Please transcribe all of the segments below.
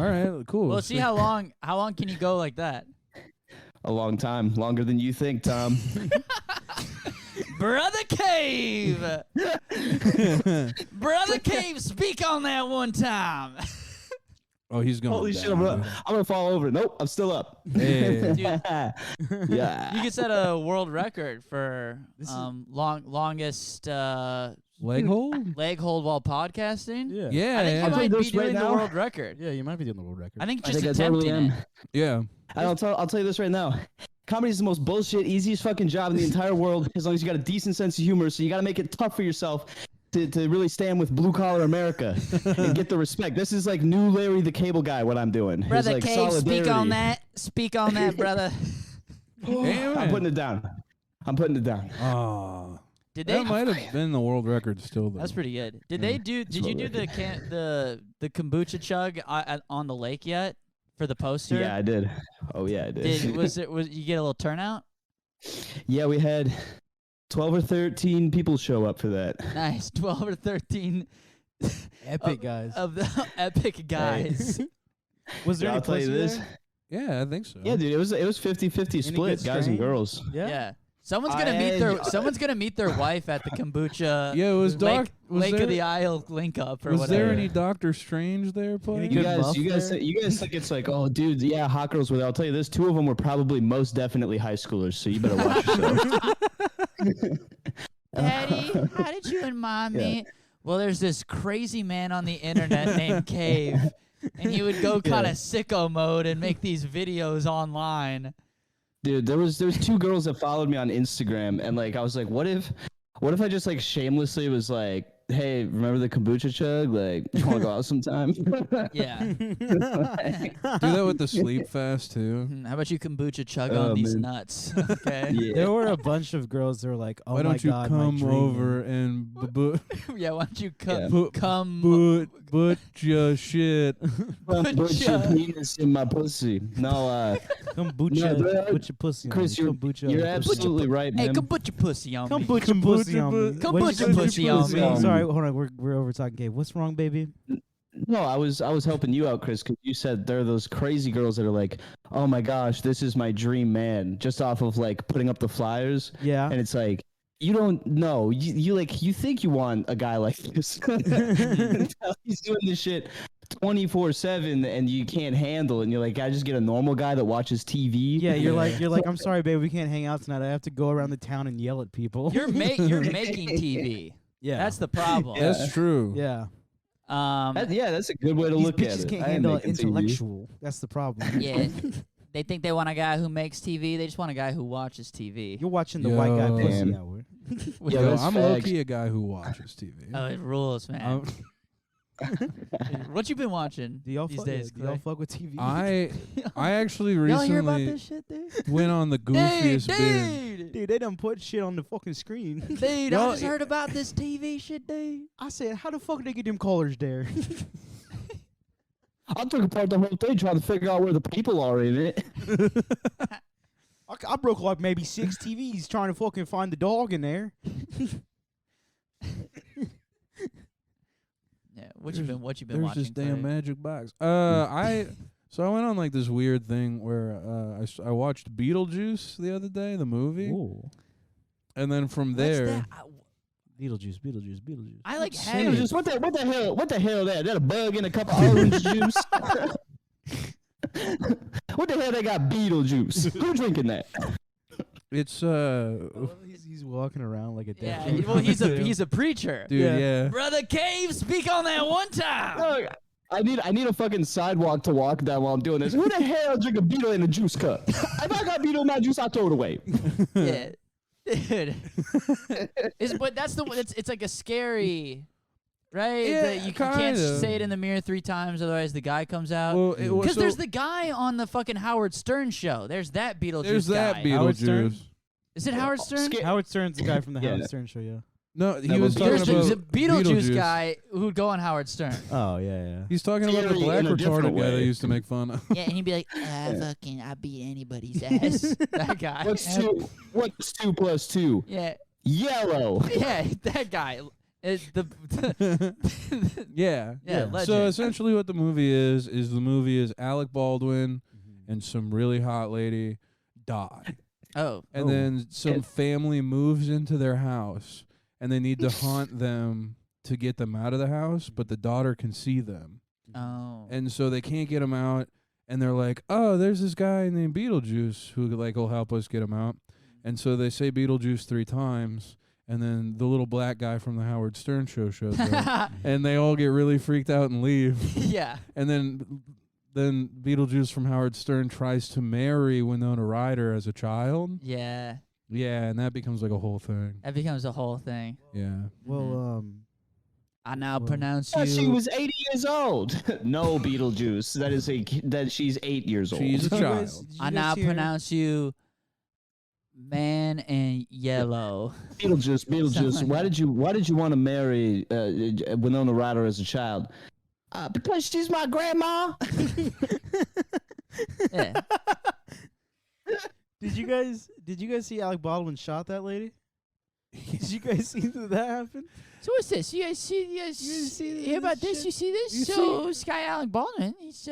All right, cool. Well, see how long can you go like that? A long time, longer than you think, Tom. Brother Cave! Brother Cave, speak on that one time. Oh, he's going. Holy shit! I'm gonna fall over. Nope, I'm still up. Hey. Dude, Yeah. you could set a world record for longest Leg hold? leg hold while podcasting. Yeah. Yeah, I think yeah. you might be this right doing the now. world record. Yeah, you might be doing the world record. I think I just think I totally attempting am. it. Yeah. I'll tell you this right now. Comedy is the most bullshit, easiest fucking job in the entire world. As long as you got a decent sense of humor, so you got to make it tough for yourself to really stand with blue collar America and get the respect. This is like new Larry the Cable Guy. What I'm doing, Brother It's like Cave, speak on solidarity. that. Speak on that, brother. Damn I'm it. putting it down. I'm putting it down. Oh. Did they? That might have been the world record still, though. That's pretty good. Did they do? Did you do the kombucha chug on the lake yet for the poster? Yeah, I did. Oh yeah, I did. Was you get a little turnout? Yeah, we had 12 or 13 people show up for that. Nice, 12 or 13 Epic guys. of the epic guys. Was there Yeah, any I'll tell you pussy this. there? Yeah, I think so. Yeah, dude, it was 50-50 split, good guys and strain? girls. Yeah. Someone's gonna meet their wife at the kombucha. Yeah, it was Lake of the Isle link up or Was whatever. there any Doctor Strange there playing? You Good buff guys there? think it's like, oh, dude, yeah, hot girls. I'll tell you this: 2 of them were probably most definitely high schoolers. So you better watch yourself. Daddy, how did you and Mommy? Well, there's this crazy man on the internet named Cave, and he would go kind of sicko mode and make these videos online. Dude, there was 2 girls that followed me on Instagram, and like I was like, what if I just like shamelessly was like, hey, remember the kombucha chug? Like, you want to go out sometime? Yeah. Do that with the sleep fast too. How about you kombucha chug Oh, on these man. nuts? Okay. Yeah. There were a bunch of girls that were like, "Oh Why my don't you god, my come dream over is-" and Yeah. Why don't you Yeah. come? put your shit? Put your penis in my pussy. No, kombucha, No, put your pussy on Chris, me. you're Kombucha on you're your pussy. absolutely right, Hey, man. come put your pussy on me. Come put your pussy on me. Come What put did your you pussy say? on me. Sorry, hold on. We're over talking. Gabe, what's wrong, baby? No, I was helping you out, Chris, because you said there are those crazy girls that are like, oh my gosh, this is my dream man, just off of like putting up the flyers, Yeah. and it's like, you don't know, you like, you think you want a guy like this. He's doing this shit 24/7, and you can't handle it, and you're like, I just get a normal guy that watches TV. Yeah, you're like, I'm sorry, babe, we can't hang out tonight. I have to go around the town and yell at people. You're making TV. yeah, That's the problem. That's true. yeah. That's a good way to These look at bitches it. can't I ain't handle making TV. intellectual. That's the problem. Yeah. They think they want a guy who makes TV. They just want a guy who watches TV. You're watching the white guy Yo. pussy Damn. hour. With Yeah, Yo, that's I'm facts. low key a guy who watches TV. Oh, it rules, man. I'm- What you been watching Do y'all these fuck, days, do y'all Clay? fuck with TV? I actually Y'all hear about recently this shit, dude? went on the goofiest binge. Dude, Dude, they done put shit on the fucking screen. dude, I Y'all- just heard about this TV shit, dude. I said, how the fuck they get them colors there? I took apart the whole thing trying to figure out where the people are in it. I broke like maybe 6 TVs trying to fucking find the dog in there. Yeah, what you been There's watching? this damn Clay? magic box. I went on like this weird thing where I watched Beetlejuice the other day, the movie, Ooh. and then from What's there, that? Beetlejuice. I like Say had it. Just what the hell that? That a bug in a cup of orange juice? What the hell they got Beetlejuice? Who drinking that? it's He's walking around like a Yeah, dead well, he's a preacher. dude, yeah. Brother Cave, speak on that one time. Look, I need a fucking sidewalk to walk down while I'm doing this. Who the hell drink a Beetle in a juice cup? If I got Beetle in my juice, I throw it away. Yeah, dude. But that's the it's like a scary, right? Yeah, That you can't kinda. say it in the mirror 3 times, otherwise the guy comes out. Well, it was Because so, there's the guy on the fucking Howard Stern show. There's that Beetlejuice there's that guy. Howard Stern? Beetlejuice. Is it Howard Stern? Howard Stern's the guy from the Yeah. Howard Stern show, yeah. No, he No, was but talking There's about the Beetlejuice guy who'd go on Howard Stern. Oh, yeah. He's talking about the Theory black in a different retarded guy way. they used to make fun of. Yeah, and he'd be like, I beat anybody's ass. That guy. What's 2 + 2? Yeah. Yellow. Yeah, that guy. Yeah. Legend. So essentially, what the movie is Alec Baldwin and some really hot lady die, and then some family moves into their house, and they need to haunt them to get them out of the house, but the daughter can see them. Oh. And so they can't get him out, and they're like, "Oh, there's this guy named Beetlejuice who like will help us get him out." And so they say Beetlejuice 3 times, and then the little black guy from the Howard Stern show shows up, and they all get really freaked out and leave. Yeah. And then Beetlejuice from Howard Stern tries to marry Winona Ryder as a child. Yeah. Yeah, and that becomes like a whole thing. That becomes a whole thing. Yeah. Well, I now pronounce Yeah, you. she was 80 years old. No, Beetlejuice. That she's 8 years old. She's a child. I now pronounce you Man in Yellow. Beetlejuice. Why did you want to marry Winona Ryder as a child? Because she's my grandma. Yeah. Did you guys see Alec Baldwin shot that lady? Did you guys see that happen? So what's this? You guys hear about this? You see this? This guy Alec Baldwin, he's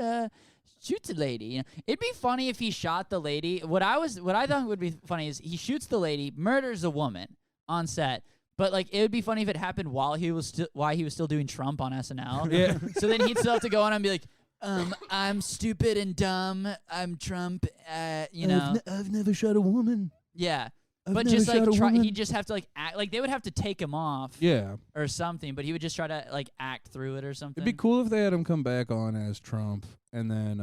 shoots a lady. You know, it'd be funny if he shot the lady. What I thought would be funny is he shoots the lady, murders a woman on set. But like it would be funny if it happened while he was still doing Trump on SNL. Yeah. So then he'd still have to go on and be like, I'm stupid and dumb. I'm Trump. You know. I've never shot a woman. Yeah. I've But never just like shot a woman. he'd just have to like act like they would have to take him off. Yeah. Or something, but he would just try to like act through it or something. It'd be cool if they had him come back on as Trump, and then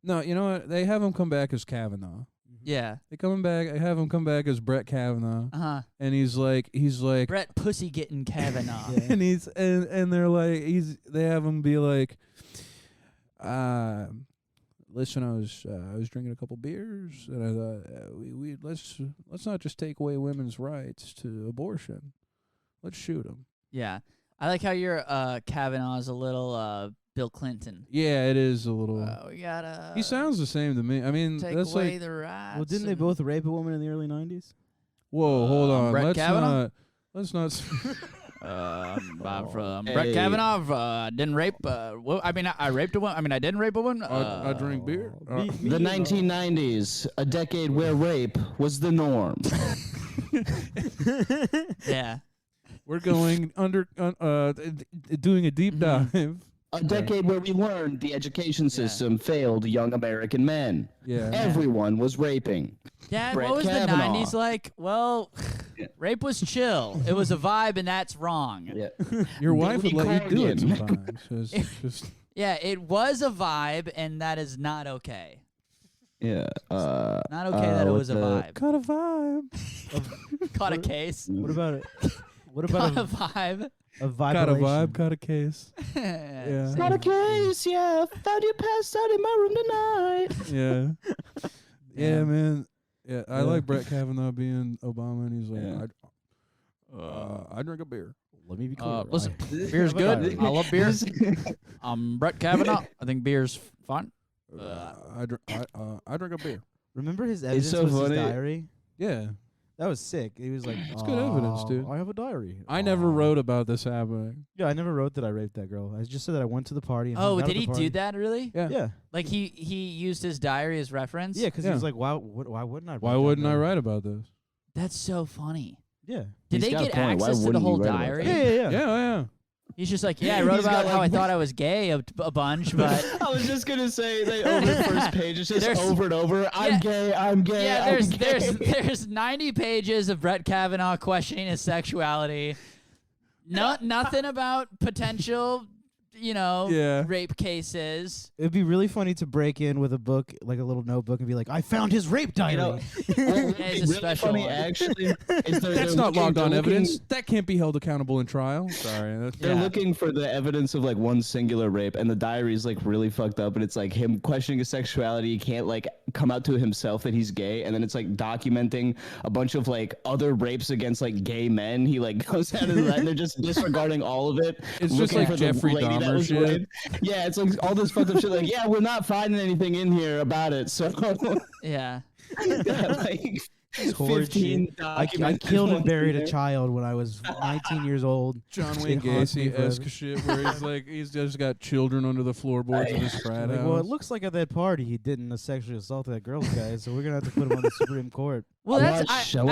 no, you know what? They have him come back as Kavanaugh. Yeah. They have him come back as Brett Kavanaugh, and he's like Brett Pussy getting Kavanaugh. Yeah. and he's and they're like they have him be like, listen, I was drinking a couple beers, and I thought we let's not just take away women's rights to abortion, let's shoot them. Yeah. I like how your Kavanaugh is a little Bill Clinton. Yeah, it is a little. We gotta. He sounds the same to me. I mean, take that's away like. the rights. Well, didn't they both rape a woman in the early 90s? Whoa, hold on. Brett Kavanaugh? Let's not. I'm from Hey. Brett Kavanaugh. Didn't rape. I raped a woman. I didn't rape a woman. I drink beer. The 1990s, a decade where rape was the norm. Yeah. We're going doing a deep dive. A decade where we learned the education system failed young American men. Yeah. Everyone was raping. Dad, Brett what was Kavanaugh. the 90s like? Well, rape was chill. It was a vibe, and that's wrong. Yeah. Your wife would Billy let you do it Corgan. sometimes. Just Yeah, it was a vibe, and that is not okay. Yeah. Not okay that it was a vibe. cut a vibe. Caught a case. What about it? What Caught about a vibe. a Got a vibe? vibe. Got a case. Yeah. Not a case, yeah. Found you passed out in my room tonight. Yeah. Yeah, man. Yeah, I Yeah. like Brett Kavanaugh being Obama, and he's like, Yeah. I drink a beer. Let me be clear. Listen, I- beer's Have a good. diary. I love beer. I'm Brett Kavanaugh. I think beer's fun. I drink a beer. Remember his evidence so was funny. his diary? Yeah. That was sick. He was like, It's good evidence, dude. I have a diary. I never Aw. wrote about this happening. Yeah, I never wrote that I raped that girl. I just said that I went to the party. And Oh, hung out at did the he party. do that really? Yeah. Yeah, Like he used his diary as reference? yeah, because Yeah. he was like, why wouldn't I? Why write that wouldn't I down? write about this? That's so funny. Yeah. Did He's they got a get point. Why access to the wouldn't you whole write about diary? that? Yeah. Yeah. He's just like, yeah, I wrote He's about got, how I like, thought I was gay a bunch, but I was just gonna say that over the first page, it's just There's- over and over. I'm Yeah. gay. I'm gay. yeah, I'm gay. there's 90 pages of Brett Kavanaugh questioning his sexuality. Nothing about potential, Yeah. rape cases. It'd be really funny to break in with a book, like a little notebook, and be like, I found his rape diary. You know, it's what a would be really special funny one. actually is That's not logged on evidence. That can't be held accountable in trial. Sorry. They're Yeah. looking for the evidence of like one singular rape, and the diary is like really fucked up, and it's like him questioning his sexuality. He can't like come out to himself that he's gay, and then it's like documenting a bunch of like other rapes against like gay men. He like goes out of that, and they're just disregarding all of it. It's just looking like for the Jeffrey lady that Dahmer was shit. raped. Yeah, it's like all this fucked up shit. Like, yeah, we're not finding anything in here about it. So, Yeah. like, It's horrid shit. I killed and buried a child when I was 19 years old. John Wayne Gacy-esque shit where he's just got children under the floorboards of his frat house. Well, it looks like at that party he didn't sexually assault that girl guy, so we're gonna have to put him on the Supreme Court. Well, I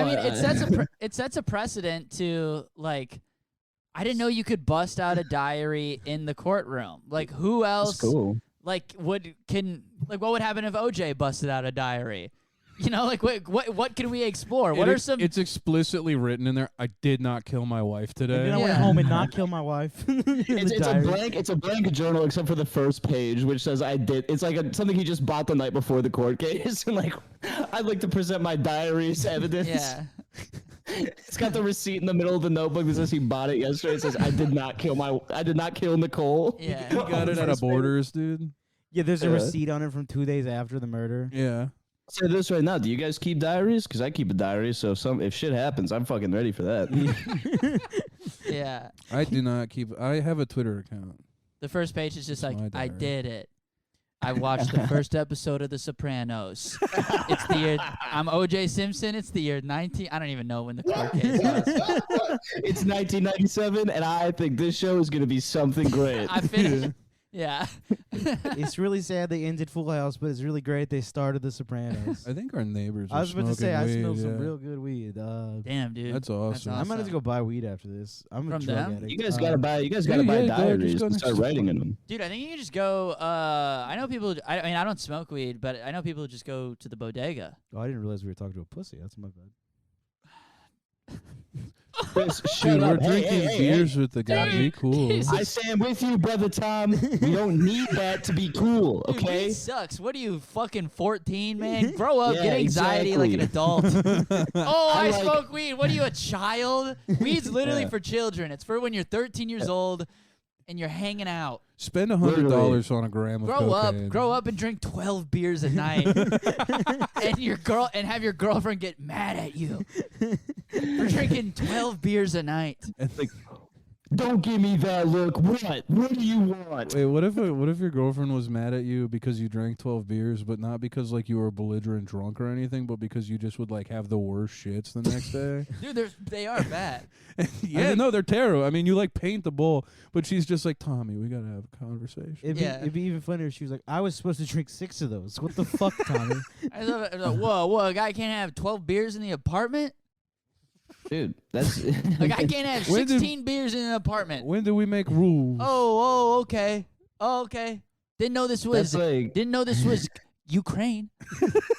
mean, it sets a precedent to like. I didn't know you could bust out a diary in the courtroom. Like, who else? That's cool. Like, what would happen if OJ busted out a diary? You know, like what can we explore? What are some? It's explicitly written in there. I did not kill my wife today. And then I went home and not kill my wife. It's a blank journal except for the first page, which says I did. It's like something he just bought the night before the court case, and like I'd like to present my diary as evidence. Yeah. It's got the receipt in the middle of the notebook that says he bought it yesterday. It says I did not kill Nicole. Yeah. He got it at a Borders, dude. Yeah, there's a receipt on it from 2 days after the murder. Yeah. Say this right now. Do you guys keep diaries? Because I keep a diary. So if shit happens, I'm fucking ready for that. Yeah. I do not keep. I have a Twitter account. The first page is just That's like, my I diary. did it. I watched the first episode of The Sopranos. It's the year. I'm O.J. Simpson. It's the year 19. I don't even know when the court case was. It's 1997, and I think this show is gonna be something great. I finished. Yeah. It's really sad they ended Full House, but it's really great they started The Sopranos. I think our neighbors. I was about to say, I smell some yeah. real good weed. Damn, dude. That's awesome. I might have to go buy weed after this. I'm a From drug them? addict. You guys gotta buy diaries and start writing in them. Dude, I think you can just go. I know people. I mean, I don't smoke weed, but I know people who just go to the bodega. Oh, I didn't realize we were talking to a pussy. That's my bad. Chris, Dude, we're Hey, drinking hey, hey, beers with the guy. Be cool. Jesus. I stand with you, brother Tom. You don't need that to be cool, Dude, okay? weed sucks. What are you, fucking 14, man? Grow up, Yeah, get anxiety like an exactly. adult. Oh, I like- smoke weed. What are you, a child? Weed's literally Yeah. for children. It's for when you're 13 years old and you're hanging out. Spend $100 on a gram of cocaine. Grow up and drink 12 beers a night. and have your girlfriend get mad at you for drinking 12 beers a night. And like, Don't give me that look. What? What do you want? wait, what if your girlfriend was mad at you because you drank 12 beers, but not because like you were belligerent drunk or anything, but because you just would like have the worst shits the next day? Dude, they are bad. Yeah, no, they're terrible. I mean, you like paint the bowl, but she's just like, Tommy, we gotta have a conversation. It'd be even funnier if she was like, I was supposed to drink 6 of those. What the fuck, Tommy? I love it. Like, whoa, a guy can't have 12 beers in the apartment? Dude, that's A guy can't have 16 beers in an apartment. When do we make rules? Okay. Didn't know this was Ukraine.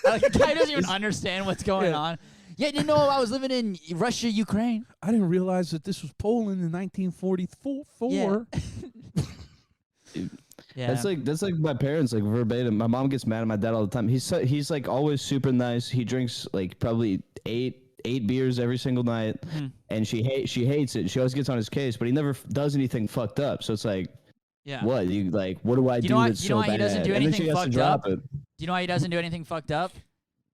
Like, the guy doesn't even understand what's going on. Yeah, didn't know I was living in Russia, Ukraine. I didn't realize that this was Poland in 1944. Yeah. That's like my parents, like verbatim. My mom gets mad at my dad all the time. He's like always super nice. He drinks like probably eight beers every single night, and she hates it. She always gets on his case, but he never does anything fucked up. So it's like, what you like? What do I do? That's you know why so he doesn't bad? do And then she anything has to fucked drop up? it. Do you know why he doesn't do anything fucked up?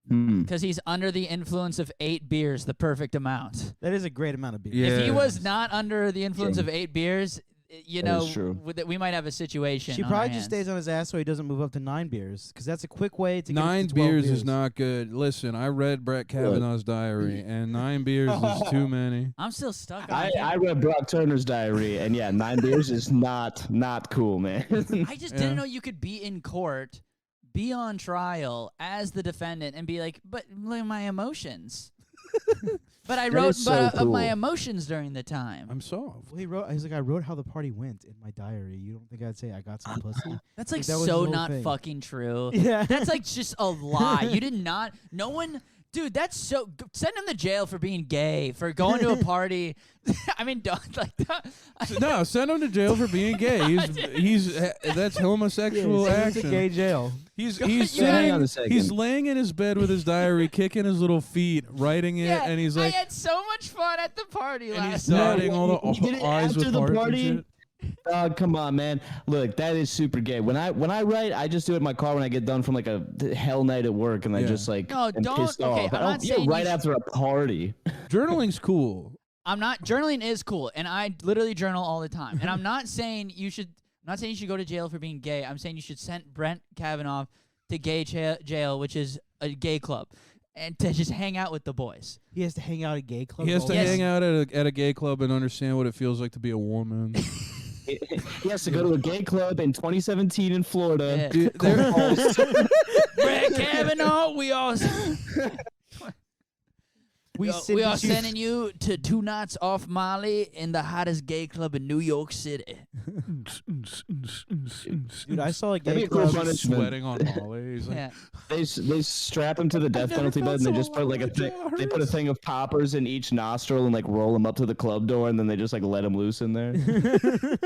Because he's under the influence of 8 beers, the perfect amount. That is a great amount of beer. Yeah. If he was not under the influence of 8 beers, you That know, is true. we might have a situation. She on probably our just hands. stays on his ass so he doesn't move up to 9 beers, because that's a quick way to get 9 to 12 beers is not good. Listen, I read Brett Kavanaugh's diary, and 9 beers is too many. I'm still stuck on I read Brock Turner's diary, and yeah, 9 beers is not cool, man. I just didn't know you could be in court, be on trial as the defendant, and be like, but look at my emotions. But I wrote my emotions during the time. I'm soft. Well, he's like, I wrote how the party went in my diary. You don't think I'd say I got some pussy? That's like that was so his whole not thing. fucking true. Yeah. That's like just a lie. You did not. No one. Dude, that's so. Send him to jail for being gay, for going to a party. I mean, don't like that. No, send him to jail for being gay. That's homosexual It's action. a gay jail. He's Hang on a second. he's laying in his bed with his diary, kicking his little feet, writing it, Yeah, and he's like, I had so much fun at the party and last he's night. dotting all the He did it eyes after with the hearts party? and shit. Come on, man. Look, that is super gay. When I write, I just do it in my car when I get done from like a hell night at work, and I Yeah. just like No, am don't- pissed okay, off. I'm not saying right you after a party. Journaling's cool. I'm not. Journaling is cool, and I literally journal all the time. And I'm not saying you should. I'm not saying you should go to jail for being gay. I'm saying you should send Brent Kavanaugh to gay jail, which is a gay club. and to just hang out with the boys. He has to hang out at gay clubs. He has to Yes. hang out at a gay club and understand what it feels like to be a woman. He has to go to a gay club in 2017 in Florida. Yeah. There- Brett Kavanaugh, we are We sending you to 2 nights off Molly in the hottest gay club in New York City. Dude, I saw a That'd be gay a cool club. punishment. sweating on Molly. He's like, Yeah. They strap him to the death never penalty felt bed and they so just put like a alive, thing. Jarvis. They put a thing of poppers in each nostril and like roll him up to the club door and then they just like let him loose in there.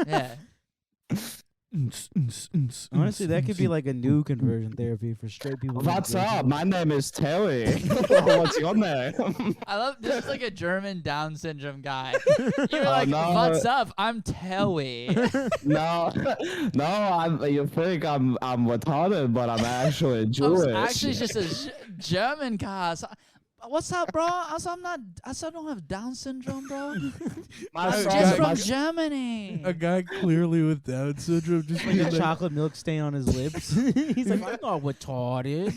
Yeah. Honestly, that could be like a new conversion therapy for straight people. What's up? My name is Terry. What's your name? I love this is like a German Down syndrome guy. You're like, no. what's up? I'm Telly. No, you think I'm retarded, but I'm actually Jewish. Actually, it's just a German guy. So, what's up, bro? I don't have Down syndrome, bro. My I'm son- just my from Germany. a guy clearly with Down syndrome, just Like a chocolate milk stain on his lips. He's like, I'm not retarded.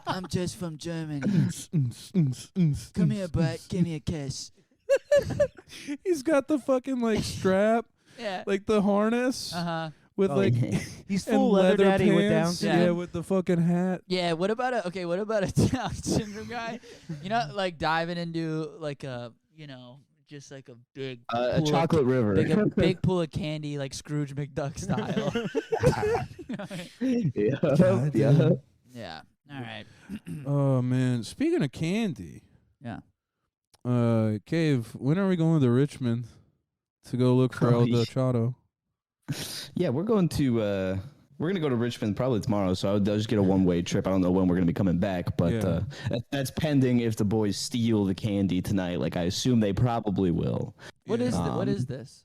I'm just from Germany. Come here, Brett. Give me a kiss. He's got the fucking like strap, Yeah. like the harness Uh-huh. with Oh, like He's and full leather daddy pants. with Down Yeah, syndrome. with the fucking hat. Yeah, what about a Down syndrome guy? You know, like diving into like a, just like a big a pool of chocolate river. big pool of candy, like Scrooge McDuck style. Yeah. God Yeah. damn. Yeah. All right. Oh man, speaking of candy, Yeah. Cave, when are we going to Richmond to go look for El Delgado? Yeah, we're going to go to Richmond probably tomorrow, so I'll just get a one-way trip. I don't know when we're gonna be coming back, but Yeah. that's pending if the boys steal the candy tonight. Like I assume they probably will. What is Yeah. what is this?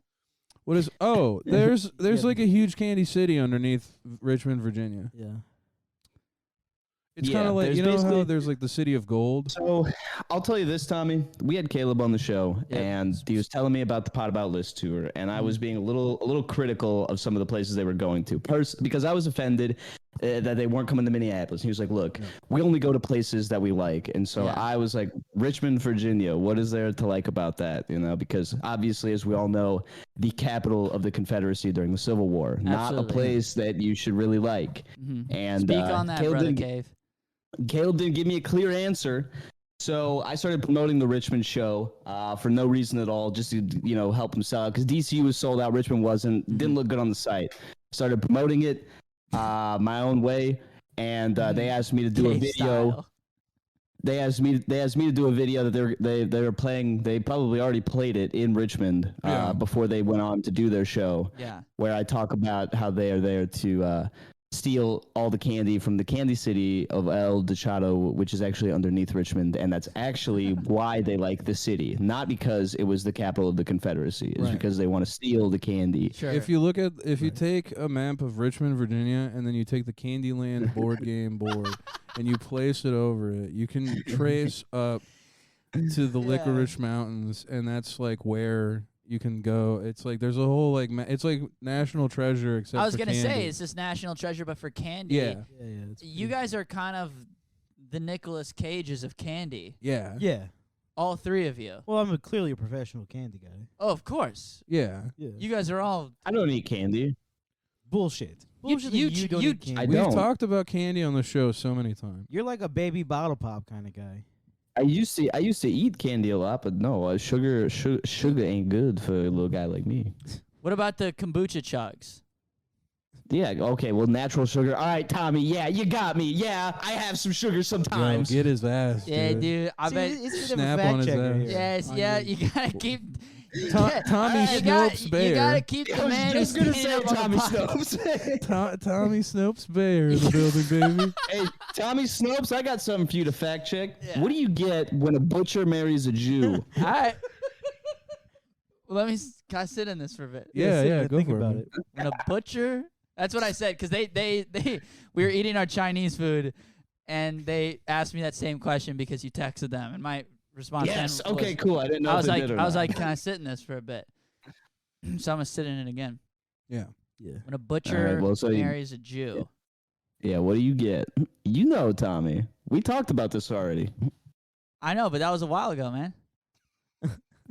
What is? Oh, there's Yeah. like a huge candy city underneath Richmond, Virginia. Yeah. It's Yeah, kind of like there's you know how basically- there's like the city of gold. So I'll tell you this, Tommy. We had Caleb on the show, Yep. and he was telling me about the Pot About List tour, and I was being a little critical of some of the places they were going to, because I was offended that they weren't coming to Minneapolis. He was like, "Look, we only go to places that we like," and so Yeah. I was like, "Richmond, Virginia. What is there to like about that?" You know, because obviously, as we all know, the capital of the Confederacy during the Civil War, not a Absolutely. place that you should really like. Mhm. And Speak on that, Caleb brother didn't- Cave. Caleb didn't give me a clear answer, so I started promoting the Richmond show for no reason at all, just to help him sell out. Because DCU was sold out, Richmond wasn't. Didn't look good on the site. Started promoting it my own way, and they asked me to do a Cave video. style. They asked me to do a video that they were playing. They probably already played it in Richmond Yeah. before they went on to do their show, Yeah. where I talk about how they are there to steal all the candy from the candy city of El Delgado, which is actually underneath Richmond, and that's actually why they like the city, not because it was the capital of the Confederacy. It's Right. because they want to steal the candy. Sure. If you take a map of Richmond, Virginia, and then you take the Candyland board game board and you place it over it, you can trace up to the Licorice Mountains, and that's like where you can go. It's like there's a whole like it's like National Treasure except I was for gonna candy. say, it's this national treasure, but for candy. Yeah. Yeah. It's You guys are kind of the Nicolas Cages of candy. Yeah. Yeah. All three of you. Well, I'm clearly a professional candy guy. Oh, of course. Yeah. Yeah. You guys are all. I don't eat candy. Bullshit. You- Bullshit. that you- you don't you- eat candy. I We've don't. talked about candy on the show so many times. You're like a baby bottle pop kind of guy. I used to eat candy a lot, but no, sugar ain't good for a little guy like me. What about the kombucha chugs? Yeah, okay, well, natural sugar. All right, Tommy, yeah, you got me. Yeah, I have some sugar Yo, sometimes. get his ass. Yeah, dude. dude. I See, bet. it's a bit of a Snap fact on his checker ass. here. Yes, On yeah. you. You gotta keep. Tommy you Snopes Bear. You gotta keep I the was man who's just gonna standing say up on Tommy the pot. Snopes. Tommy Snopes Bear in the building, baby. Hey, Tommy Snopes, I got something for you to fact check. Yeah. What do you get when a butcher marries a Jew? All right. Well, can I sit in this for a bit? Yeah, sit yeah, and go think for about it. When a butcher. That's what I said because we were eating our Chinese food, and they asked me that same question because you texted them, and my response Yes. then was, Okay, cool. I didn't know I if was they like, did or I was not. like, can I sit in this for a bit? So I'm gonna sit in it again. Yeah. Yeah. When a butcher well, so you- marries a Jew. Yeah, what do you get? You know, Tommy. We talked about this already. I know, but that was a while ago, man.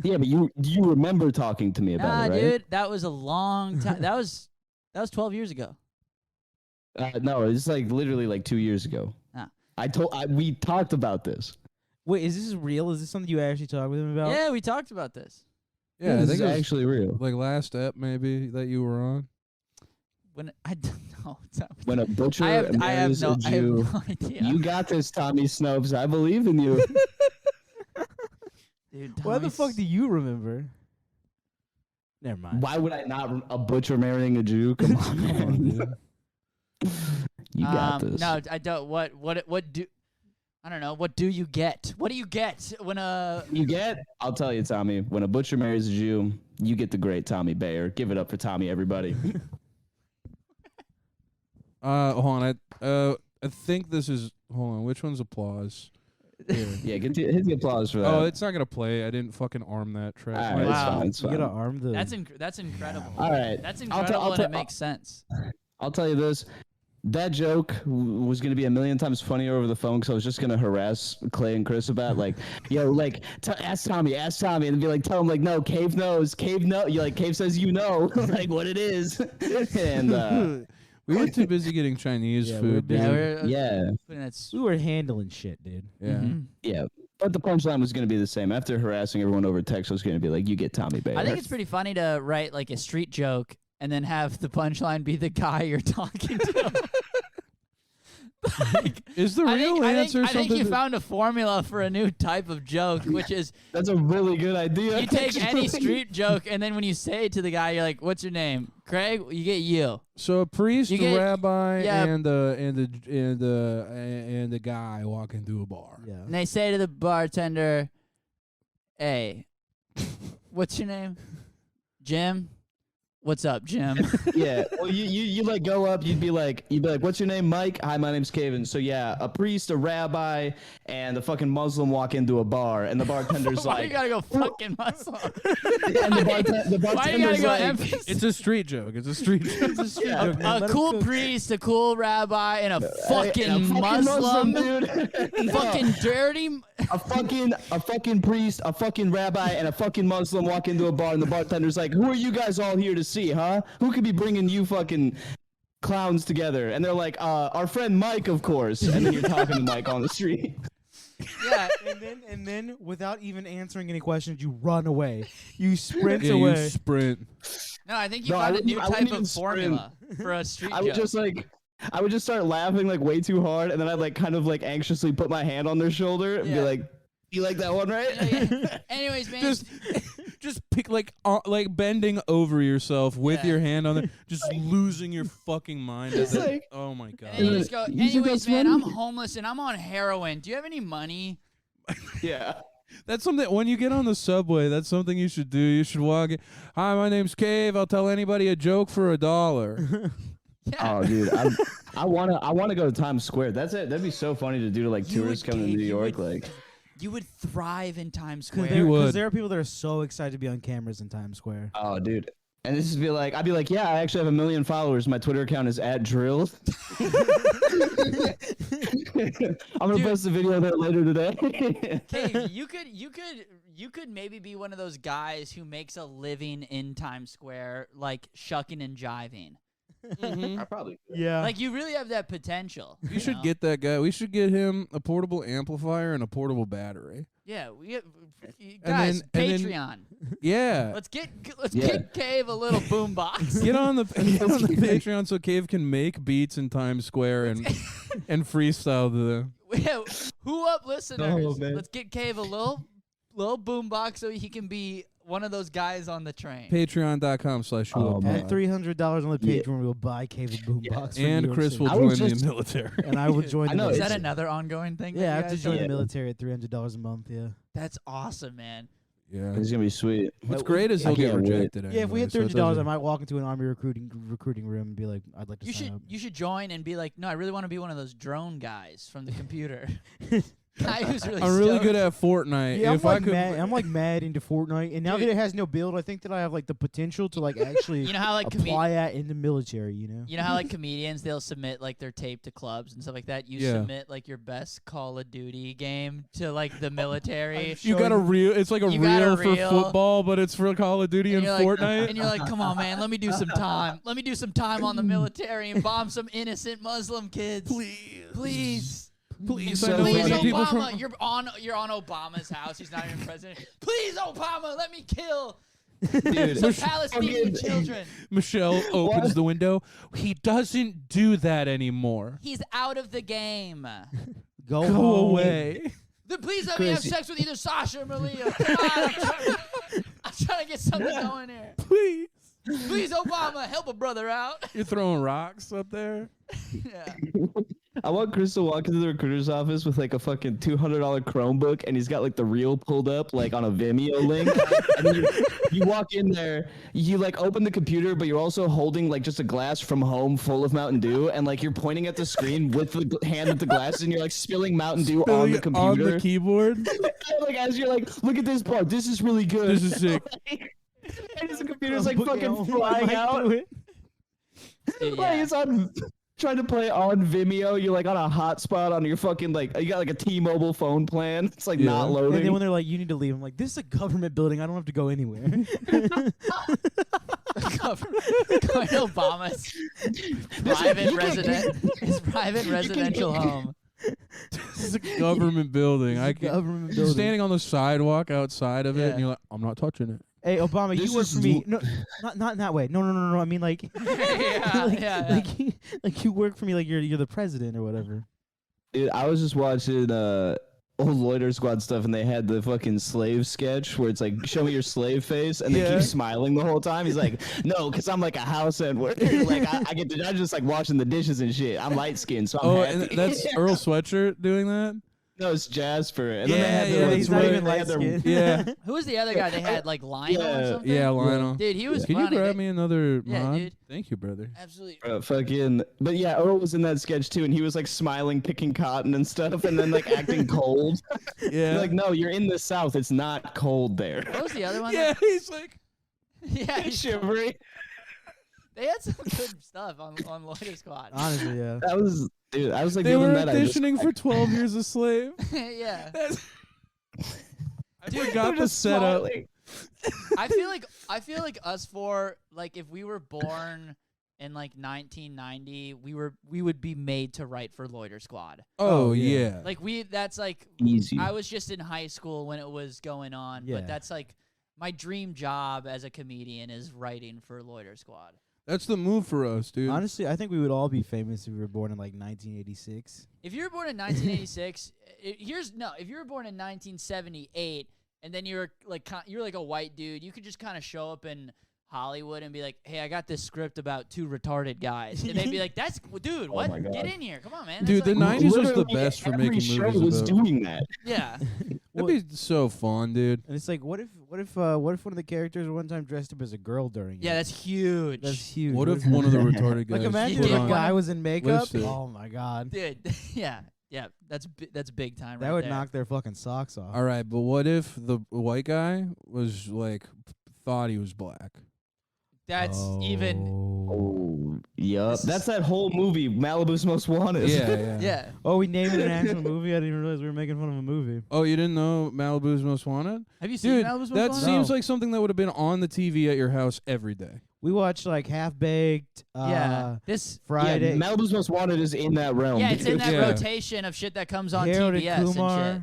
Yeah, but you remember talking to me about it, right? Dude, that was a long time. that was 12 years ago. No, it's like literally like 2 years ago. Ah. We talked about this. Wait, is this real? Is this something you actually talked with him about? Yeah, we talked about this. Yeah, I this think is it was actually real. like last ep maybe that you were on. When I don't know. When a butcher I have marries no a Jew, idea. you got this, Tommy Snopes. I believe in you. Dude, Why the fuck do you remember? Never mind. Why would I not? A butcher marrying a Jew? Come on, man. You got this. No, I don't. What do? I don't know. What do you get? What do you get when a? You get? I'll tell you, Tommy. When a butcher marries a Jew, you get the great Tommy Bayer. Give it up for Tommy, everybody. Hold on. I think this is. Hold on. Which one's applause? Here. Yeah, hit the applause for that. Oh, it's not gonna play. I didn't fucking arm that track. All right, Wow. it's fine. You gotta arm the. That's incredible. All right. That's I'll incredible, and tell- it makes sense. I'll tell you this. That joke was going to be a million times funnier over the phone because I was just going to harass Clay and Chris about, like, yo, like, ask Tommy, and be like, tell him, like, no, Cave knows. Cave says you know, like, what it is. And, we were too busy getting Chinese Yeah, food, dude. Yeah, yeah, We were handling shit, dude. Yeah. yeah. But the punchline was going to be the same. After harassing everyone over text, I was going to be like, you get Tommy Bayer. I think it's pretty funny to write like a street joke and then have the punchline be the guy you're talking to. Like, Is the real answer I think something? you found a formula for a new type of joke, which is That's a really good idea. you take any actually. street joke and then when you say it to the guy, you're like, "What's your name, Craig?" You get you. So a priest, You a get- rabbi, yeah. and a guy walking through a bar. Yeah. And they say to the bartender, "Hey, what's your name, Jim? What's up, Jim?" Yeah. Well, you like go up. You'd be like, what's your name, Mike? Hi, my name's Kevin. So yeah, a priest, a rabbi, and a fucking Muslim walk into a bar, and the bartender's Why like, you gotta go fucking Muslim? and the Why you gotta bartender's go like, emphasis? It's a street joke. It's a street joke. yeah, A cool priest, a cool rabbi, and a fucking a Muslim, dude. No. fucking dirty. a fucking priest, a fucking rabbi, and a fucking Muslim walk into a bar, and the bartender's like, "Who are you guys all here to see, huh? Who could be bringing you fucking clowns together?" And they're like, "Our friend Mike, of course." And then you're talking to Mike on the street. Yeah, And then, without even answering any questions, you run away. You sprint Yeah, away. you sprint. no, I think you No, found I a new wouldn't type even of sprint. formula for a street I would joke. just like, I would just start laughing like way too hard, and then I'd like kind of like anxiously put my hand on their shoulder and be Yeah. like, "You like that one, right?" Yeah. Anyways, man, Just pick like bending over yourself with Yeah. your hand on there, just losing your fucking mind. It's at that- like- oh my and god. then you just go. You think Anyways, that's man, I'm funny? homeless and I'm on heroin. Do you have any money? Yeah. That's something when you get on the subway, that's something you should do. You should walk in. Hi, my name's Cave. I'll tell anybody a joke for $1. Yeah. Oh, dude, I wanna go to Times Square. That's it. That'd be so funny to do to like You tourists would, coming to Cave, New you York. would- Like, You would thrive in Times Because Square. You would. there are people that are so excited to be on cameras in Times Square. oh, dude. And this would be like, I'd be like, yeah, I actually have 1 million followers. My Twitter account is @drilled. I'm gonna Dude. post a video there later today. Cave, you could maybe be one of those guys who makes a living in Times Square, like shucking and jiving. I probably. Yeah. Like you really have that potential. You should know? get that guy. We should get him a portable amplifier and a portable battery. Yeah, we And guys, then- and then- Patreon. Yeah. Let's get Yeah. Cave a little boombox. Get on the Patreon so Cave can make beats in Times Square and freestyle to them. Yeah, who up listeners? Oh, man. Let's get Cave a little boombox so he can be one of those guys on the train. Patreon.com/whoopod. man. At $300 on the Yeah. Patreon, we'll buy Cave a boombox. for New And York Chris City. will I was join the just- military. And I would join I the know, Is military. that another ongoing thing? Yeah, that I you have to guys join do? the military at $300 a month. Yeah. That's awesome, man. Yeah. It's gonna be sweet. What's great is I he'll get can't wait. rejected. Yeah, if we anyway, had so it $300, I doesn't- might walk into an army recruiting room and be like, "I'd like to sign up." You should join and be like, no, I really want to be one of those drone guys from the computer. Guy who's really I'm really stoked. good at Fortnite. Yeah, if I'm I like could, mad. I'm like mad into Fortnite, and now Dude. that it has no build, I think that I have like the potential to like actually You know how like apply that in the military. You know. You know how like comedians they'll submit like their tape to clubs and stuff like that. You Yeah. submit like your best Call of Duty game to like the military. you got a reel. It's like a You got a reel for reel. football, but it's for Call of Duty and you're like, Fortnite. and you're like, come on, man, let me do some time. Let me do some time on the military and bomb some innocent Muslim kids. Please. Please, So I know Please, funny. people Obama, from. you're on Obama's house. He's not even president. Please, Obama, let me kill Dude, some Palestinian fucking- children. Michelle opens the window. He doesn't do that anymore. He's out of the game. Go Go home. away. Then please let me have Chris, sex with either Sasha or Malia. Come on, I'm trying to get something going here. Please. Please, Obama, help a brother out. You're throwing rocks up there. Yeah. I want Chris to walk into the recruiter's office with like a fucking $200 Chromebook, and he's got like the reel pulled up like on a Vimeo link. And then you walk in there, you like open the computer, but you're also holding like just a glass from home full of Mountain Dew, and like you're pointing at the screen with the hand with the glasses, and you're like spilling Mountain Dew on the computer. On the keyboard. Like as you're like, look at this part. This is really good. This is sick. And the computer's like Chromebook, fucking yeah, flying might out. do it. Dude, Like yeah. it's on trying to play on Vimeo. You're like on a hotspot on your fucking like you got like a T-Mobile phone plan. It's like Yeah. not And loading. then when they're like, "You need to leave," I'm like, "This is a government building. I don't have to go anywhere." Going to Obama's private his private residential home. This is a government building. I can government building. standing on the sidewalk outside of it, Yeah. and you're like, I'm not touching it. Hey, Obama, This you work is for me. No, not in that way. No. I mean, like, Yeah, like, yeah. like you work for me, like you're the president or whatever. Dude, I was just watching old Loiter Squad stuff, and they had the fucking slave sketch where it's like, show me your slave face, and they Yeah. keep smiling the whole time. He's like, no, because I'm like a house end worker. Like I get to, I'm just like washing the dishes and shit. I'm light skinned, so I'm Oh, happy. and that's Earl Sweatshirt doing that. No, it's Jasper. And Yeah, then they had yeah, their, that's he's not right. even they light had their- skinned. Yeah. Who was the other guy they had, like Lionel or Yeah, something? Yeah, Lionel. Dude, he was Can you funny. grab They- me another Yeah, mod? dude. Thank you, brother. Absolutely. fucking, but yeah, Earl was in that sketch too, and he was like smiling, picking cotton and stuff, and then like acting cold. Yeah. Like, no, you're in the South. It's not cold there. What was the other one? yeah, he's like, Yeah, he's- Shivery. they had some good stuff on Loiter Squad. Honestly, yeah. That was, dude. I was like, they giving were that. I just- auditioning for 12 Years a Slave. Yeah. I They're forgot the just setup. smiling. I feel like us four, like if we were born in like 1990, we would be made to write for Loiter Squad. Oh, yeah. yeah. Like that's like Easy. I was just in high school when it was going on, Yeah. but that's like my dream job as a comedian is writing for Loiter Squad. That's the move for us, dude. Honestly, I think we would all be famous if we were born in like 1986. If you were born in 1986, if you were born in 1978 and then you're like a white dude, you could just kind of show up in Hollywood and be like, "Hey, I got this script about two retarded guys," and they'd be like, "That's dude, what? my God. Get in here, come on, man." Dude, That's the like- 90s was the Literally best for every making show movies was about. doing that. yeah, That'd be so fun, dude. And it's like, what if one of the characters one time dressed up as a girl during yeah, it? that's huge. That's huge. What if one of the retarded guys like imagine put if a on guy was in makeup? lipstick? Oh my god, dude, yeah, that's big time. that right would there. knock their fucking socks off. All right, but what if the white guy was like thought he was black? That's even. Oh, yup. This is- That's that whole movie, Malibu's Most Wanted. Yeah. Yeah. Oh, we named it an actual movie. I didn't even realize we were making fun of a movie. Oh, you didn't know Malibu's Most Wanted? Have you seen Dude, Malibu's Most that Wanted? seems No. like something that would have been on the TV at your house every day. We watched like Half Baked. Yeah. This. Friday. Yeah, Malibu's Most Wanted is in that realm. Yeah, it's in that Yeah. rotation of shit that comes on Harold and TBS and Kumar. shit.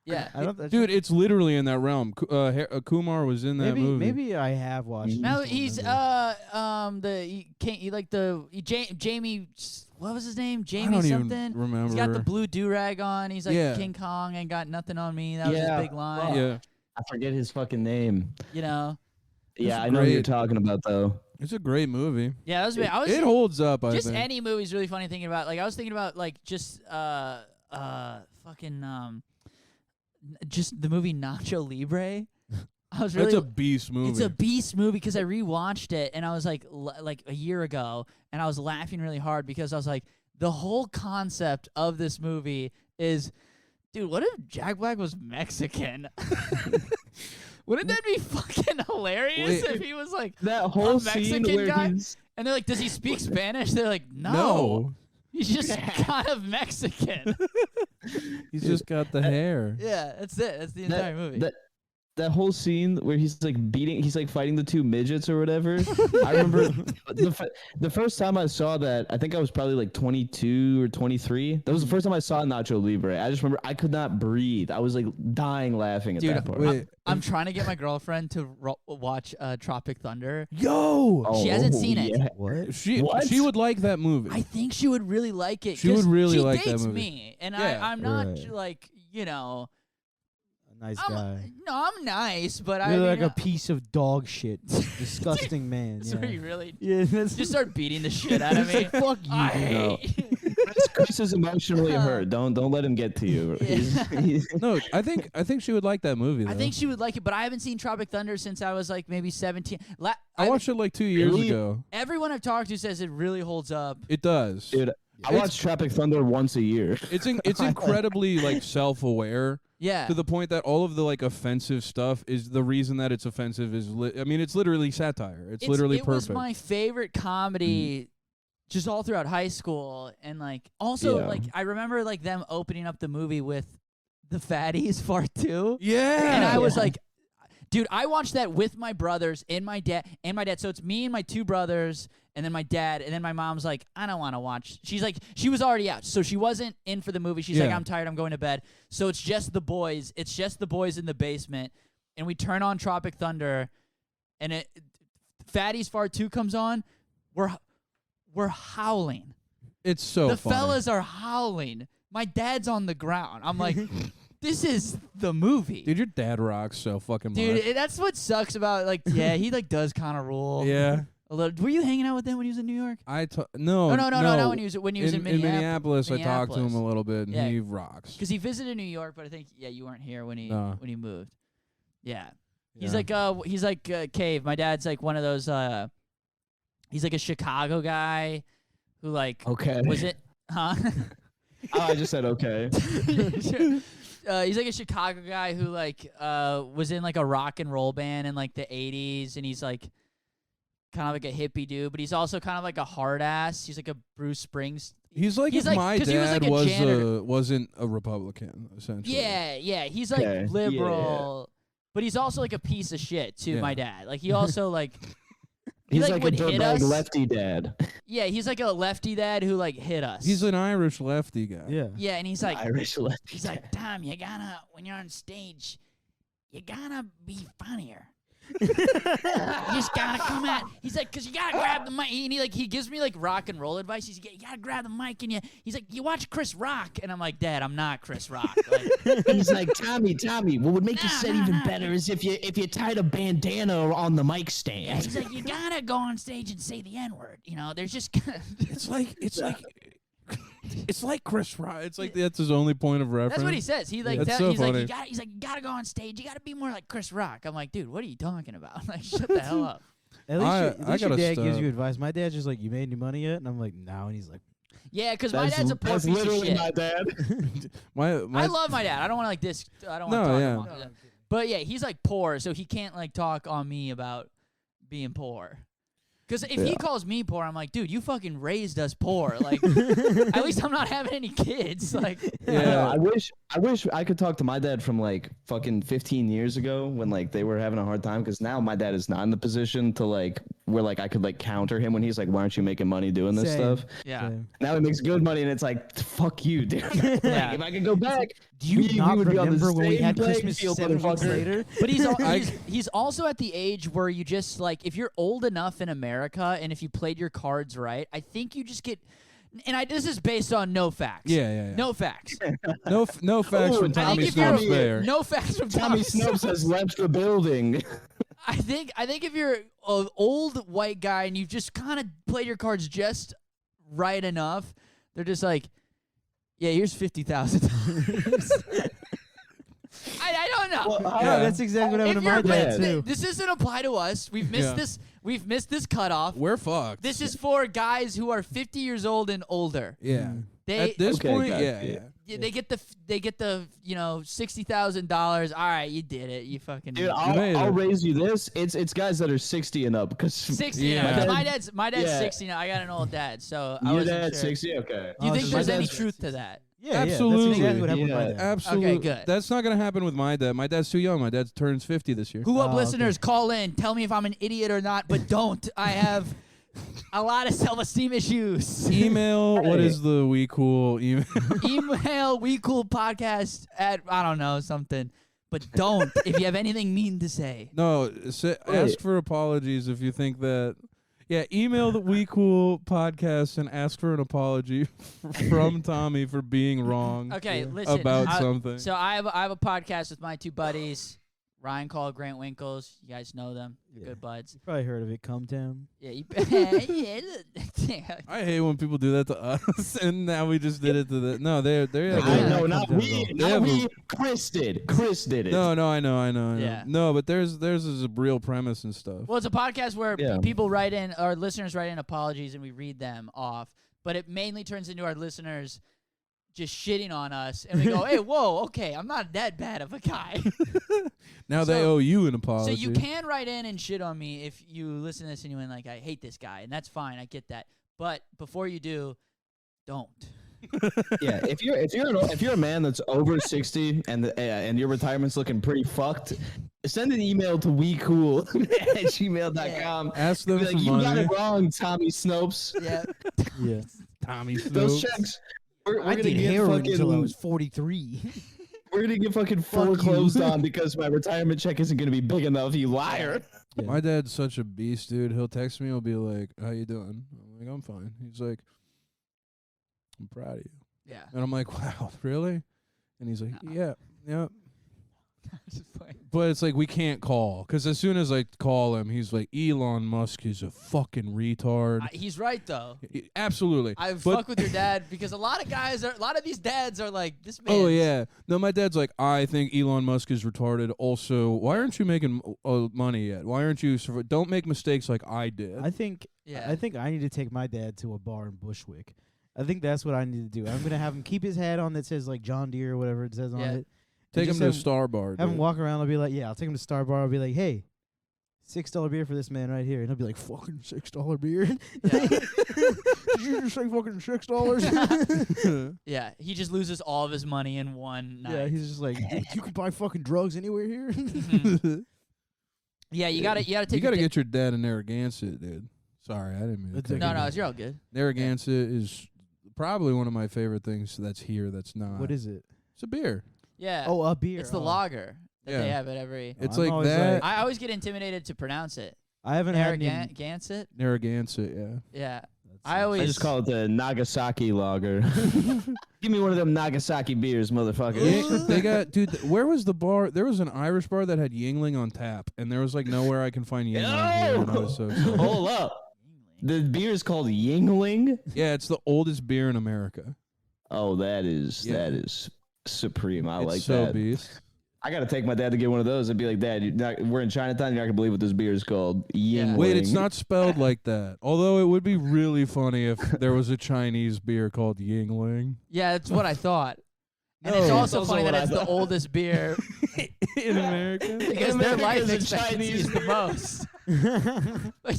Yeah. I don't. that's- Dude, it's literally in that realm. Kumar was in that maybe movie. maybe I have watched. it, No, just don't he's remember. Jamie. What was his name? I Jamie don't something. even remember. He's got the blue do rag on. He's like Yeah. King Kong and got nothing on me. That was Yeah. his big line. Yeah, I forget his fucking name. You know. Yeah, It's I know who you're great. talking about though. it's a great movie. Yeah, that was. I was. It holds up, I just think. any movie's really funny thinking about. Like I was thinking about like just just the movie Nacho Libre. I was really. It's a beast movie. It's a beast movie because I rewatched it and I was like a year ago and I was laughing really hard because I was like the whole concept of this movie is Dude, what if Jack Black was Mexican? Wouldn't that be fucking hilarious if he was like that whole a Mexican scene where guy? he's And they're like, does he speak Spanish? They're like, no. He's just kind of Mexican. He's just got the hair. Yeah, that's it. That's the entire movie. That whole scene where he's like fighting the two midgets or whatever. I remember the first time I saw that, I think I was probably like 22 or 23. That was the first time I saw Nacho Libre. I just remember I could not breathe. I was like dying laughing at that part. I'm trying to get my girlfriend to watch Tropic Thunder. Yo! She hasn't seen it. Yeah. What? She would like that movie. I think she would really like it. She would really like that dates movie. me, and Yeah. I'm not like, you know. Nice guy. No, I'm nice, but You're like a piece of dog shit. Disgusting man. That's where you really that's just start beating the shit out of me. like, fuck you. I hate Chris is emotionally hurt. Don't let him get to you. Yeah. No, I think she would like that movie, though. I think she would like it, but I haven't seen Tropic Thunder since I was like maybe 17. I watched it like 2 years ago. Everyone I've talked to says it really holds up. It does. Dude, I watch Tropic Thunder once a year. It's incredibly like self-aware. Yeah. To the point that all of the like offensive stuff is the reason that it's offensive is I mean it's literally satire. It's literally perfect. It was my favorite comedy just all throughout high school, and like also like I remember like them opening up the movie with the Fatties Part 2. Yeah. And I was like, dude, I watched that with my brothers and my dad. So it's me and my two brothers and then my dad, and then my mom's like, I don't want to watch. She's like, she was already out, so she wasn't in for the movie. She's like, I'm tired, I'm going to bed. So it's just the boys. It's just the boys in the basement, and we turn on Tropic Thunder, and Fatties Part 2 comes on. We're howling. It's so the funny. fellas are howling. My dad's on the ground. I'm like, this is the movie. Dude, your dad rocks so fucking much. Dude, that's what sucks about like he like does kind of rule. Yeah. A little. Were you hanging out with him when he was in New York? No, not when he was in Minneapolis. I talked to him a little bit, and he rocks. Because he visited New York, but I think you weren't here when he moved. Yeah. He's like Cave. My dad's like one of those. He's like a Chicago guy, who like was it? Huh? Oh, I just said okay. He's like a Chicago guy who like was in like a rock and roll band in like the 80s, and he's like kind of like a hippie dude, but he's also kind of like a hard ass. He's like a Bruce Springsteen. He's like if my dad wasn't a Republican, essentially. Yeah. He's like liberal, but he's also like a piece of shit too. My dad, like he also like. He's like a dirtbag lefty dad. Yeah, he's like a lefty dad who like hit us. He's an Irish lefty guy. Yeah, and he's like Irish lefty. He's like, Tom, you gotta when you're on stage, you gotta be funnier. You just gotta come at. He's like, cause you gotta grab the mic. He gives me like rock and roll advice. You gotta grab the mic, and he's like, you watch Chris Rock, and I'm like, Dad, I'm not Chris Rock. Like, he's like, Tommy, what would make the set even better is if you tied a bandana on the mic stand. Yeah, he's like, you gotta go on stage and say the N-word. You know, there's just. It's like Chris Rock. It's like that's his only point of reference. That's what he says. He like he's like funny. you gotta go on stage. You gotta be more like Chris Rock. I'm like, dude, what are you talking about? Like, shut the hell up. At least your dad gives you advice. My dad's just like, you made any money yet? And I'm like, no. And he's like, yeah, because my dad's a poor piece of shit. That's literally my dad. I love my dad. I don't want to like this. I don't want to talk about him. But yeah, he's like poor, so he can't like talk on me about being poor. Because if he calls me poor, I'm like, dude, you fucking raised us poor. Like, at least I'm not having any kids. Like, yeah. I wish I could talk to my dad from like fucking 15 years ago when like they were having a hard time. Because now my dad is not in the position to like where like I could like counter him when he's like, why aren't you making money doing this stuff? Yeah. Same. Now he makes good money, and it's like, fuck you, dude. Like, if I could go back, do you not remember when we had Christmas 7 weeks later? But he's also at the age where you just like, if you're old enough in America and if you played your cards right, I think you just get. And this is based on no facts. Yeah. No facts. No facts from Tommy Snopes there. No facts from Tommy Snopes has left the building. I think if you're an old white guy and you've just kind of played your cards just right enough, they're just like, yeah, here's $50,000. I don't know. Well, that's exactly what happened to my dad too. This doesn't apply to us. We've missed this. We've missed this cutoff. We're fucked. This is for guys who are 50 years old and older. Yeah. They At this point, yeah. they get the $60,000. All right, you did it. You fucking. Dude, I'll raise you this. It's guys that are 60 and up. 60. Yeah. My dad's 60 now. I got an old dad, so I Your wasn't dad's sure. 60. Okay. Do you think My there's any dad's- truth to that? Yeah, Absolutely. that's exactly what happened with my Yeah. dad. Absolutely. Okay, good. That's not gonna happen with my dad. My dad's too young. My dad turns 50 this year. Glue Up Oh, listeners, call in. Tell me if I'm an idiot or not, but don't. I have a lot of self-esteem issues. Email. What is the We Cool email? Email WeCoolPodcast at, I don't know, something. But don't if you have anything mean to say. No, ask for apologies if you think that. Yeah, email the We Cool podcast and ask for an apology from Tommy for being wrong Okay, listen. about something. So I have a podcast with my two buddies, Ryan Call, Grant Winkles. You guys know them. They're good buds. You probably heard of it, Come Town. Yeah, I hate when people do that to us, and now we just did it to the. No, they're No, not we. Not we. Chris did. Chris did it. No, I know. Yeah. No, but theirs is a real premise and stuff. Well, it's a podcast where Yeah. people write in, our listeners write in apologies, and we read them off. But it mainly turns into our listeners just shitting on us, and we go, "Hey, whoa, okay, I'm not that bad of a guy." Now they So- owe you an So apology. you can write in and shit on me if you listen to this and you went like, "I hate this guy," and that's fine. I get that. But before you do, don't. Yeah, if you're a man that's over 60 and your retirement's looking pretty fucked, send an email to wecool@gmail.com. Ask them Be for like, you money. got it wrong, Tommy Snopes. Yeah. Yeah. Tommy Those Snopes. checks. We're I gonna did get heroin fucking. until I was 43. We're gonna get fucking foreclosed on because my retirement check isn't gonna be big enough. You liar. Yeah. My dad's such a beast, dude. He'll text me. He'll be like, "How you doing?" I'm like, "I'm fine." He's like, "I'm proud of you." Yeah. And I'm like, "Wow, really?" And he's like, "Yeah, yeah." Just playing. But it's like we can't call because as soon as I call him, he's like, "Elon Musk is a fucking retard." He's right though. Absolutely. I But- fuck with your dad because a lot of these dads are like, this man. Oh yeah. No, my dad's like, I think Elon Musk is retarded. Also, why aren't you making money yet? Why aren't you? Don't make mistakes like I did. I think Yeah. I think I need to take my dad to a bar in Bushwick. I think that's what I need to do. I'm gonna have him keep his hat on that says like John Deere or whatever it says on Yeah. it. Take him just to a have Star Bar. Have him dude. walk around. I'll be like, yeah, I'll take him to Star Bar. I'll be like, hey, $6 beer for this man right here, and he'll be like, fucking $6 beer. Did you just say fucking $6? Yeah. He just loses all of his money in one night. Yeah, he's just like, you can buy fucking drugs anywhere here. Mhm. Yeah, you gotta take. You your gotta da- get your dad a Narragansett, dude. Sorry, I didn't mean to. That's cut okay. you No, off. you're all good. Narragansett is probably one of my favorite things that's here. That's not. What is it? It's a beer. Yeah. Oh, a beer. It's the Oh. lager that they Yeah. have at every. It's I'm like always that. like- I always get intimidated to pronounce it. I haven't had any. Narragansett. Narragansett, yeah. Yeah. That's- I always I just call it the Nagasaki lager. Give me one of them Nagasaki beers, motherfucker. Yeah, they got, dude. Where was the bar? There was an Irish bar that had Yingling on tap, and there was like nowhere I can find Yingling here. And I was so excited. Hold up. The beer is called Yingling. Yeah, it's the oldest beer in America. Oh, that is Yeah. supreme. I It's like so that. beast. I gotta take my dad to get one of those and be like, Dad, we're in Chinatown. You're not gonna believe what this beer is called. Yingling. Wait, it's not spelled like that. Although it would be really funny if there was a Chinese beer called Yingling Yeah, that's what I thought. And No. it's It's also also funny what that I it's the thought. oldest beer in America. because their America's life a expectancy Chinese is the most. But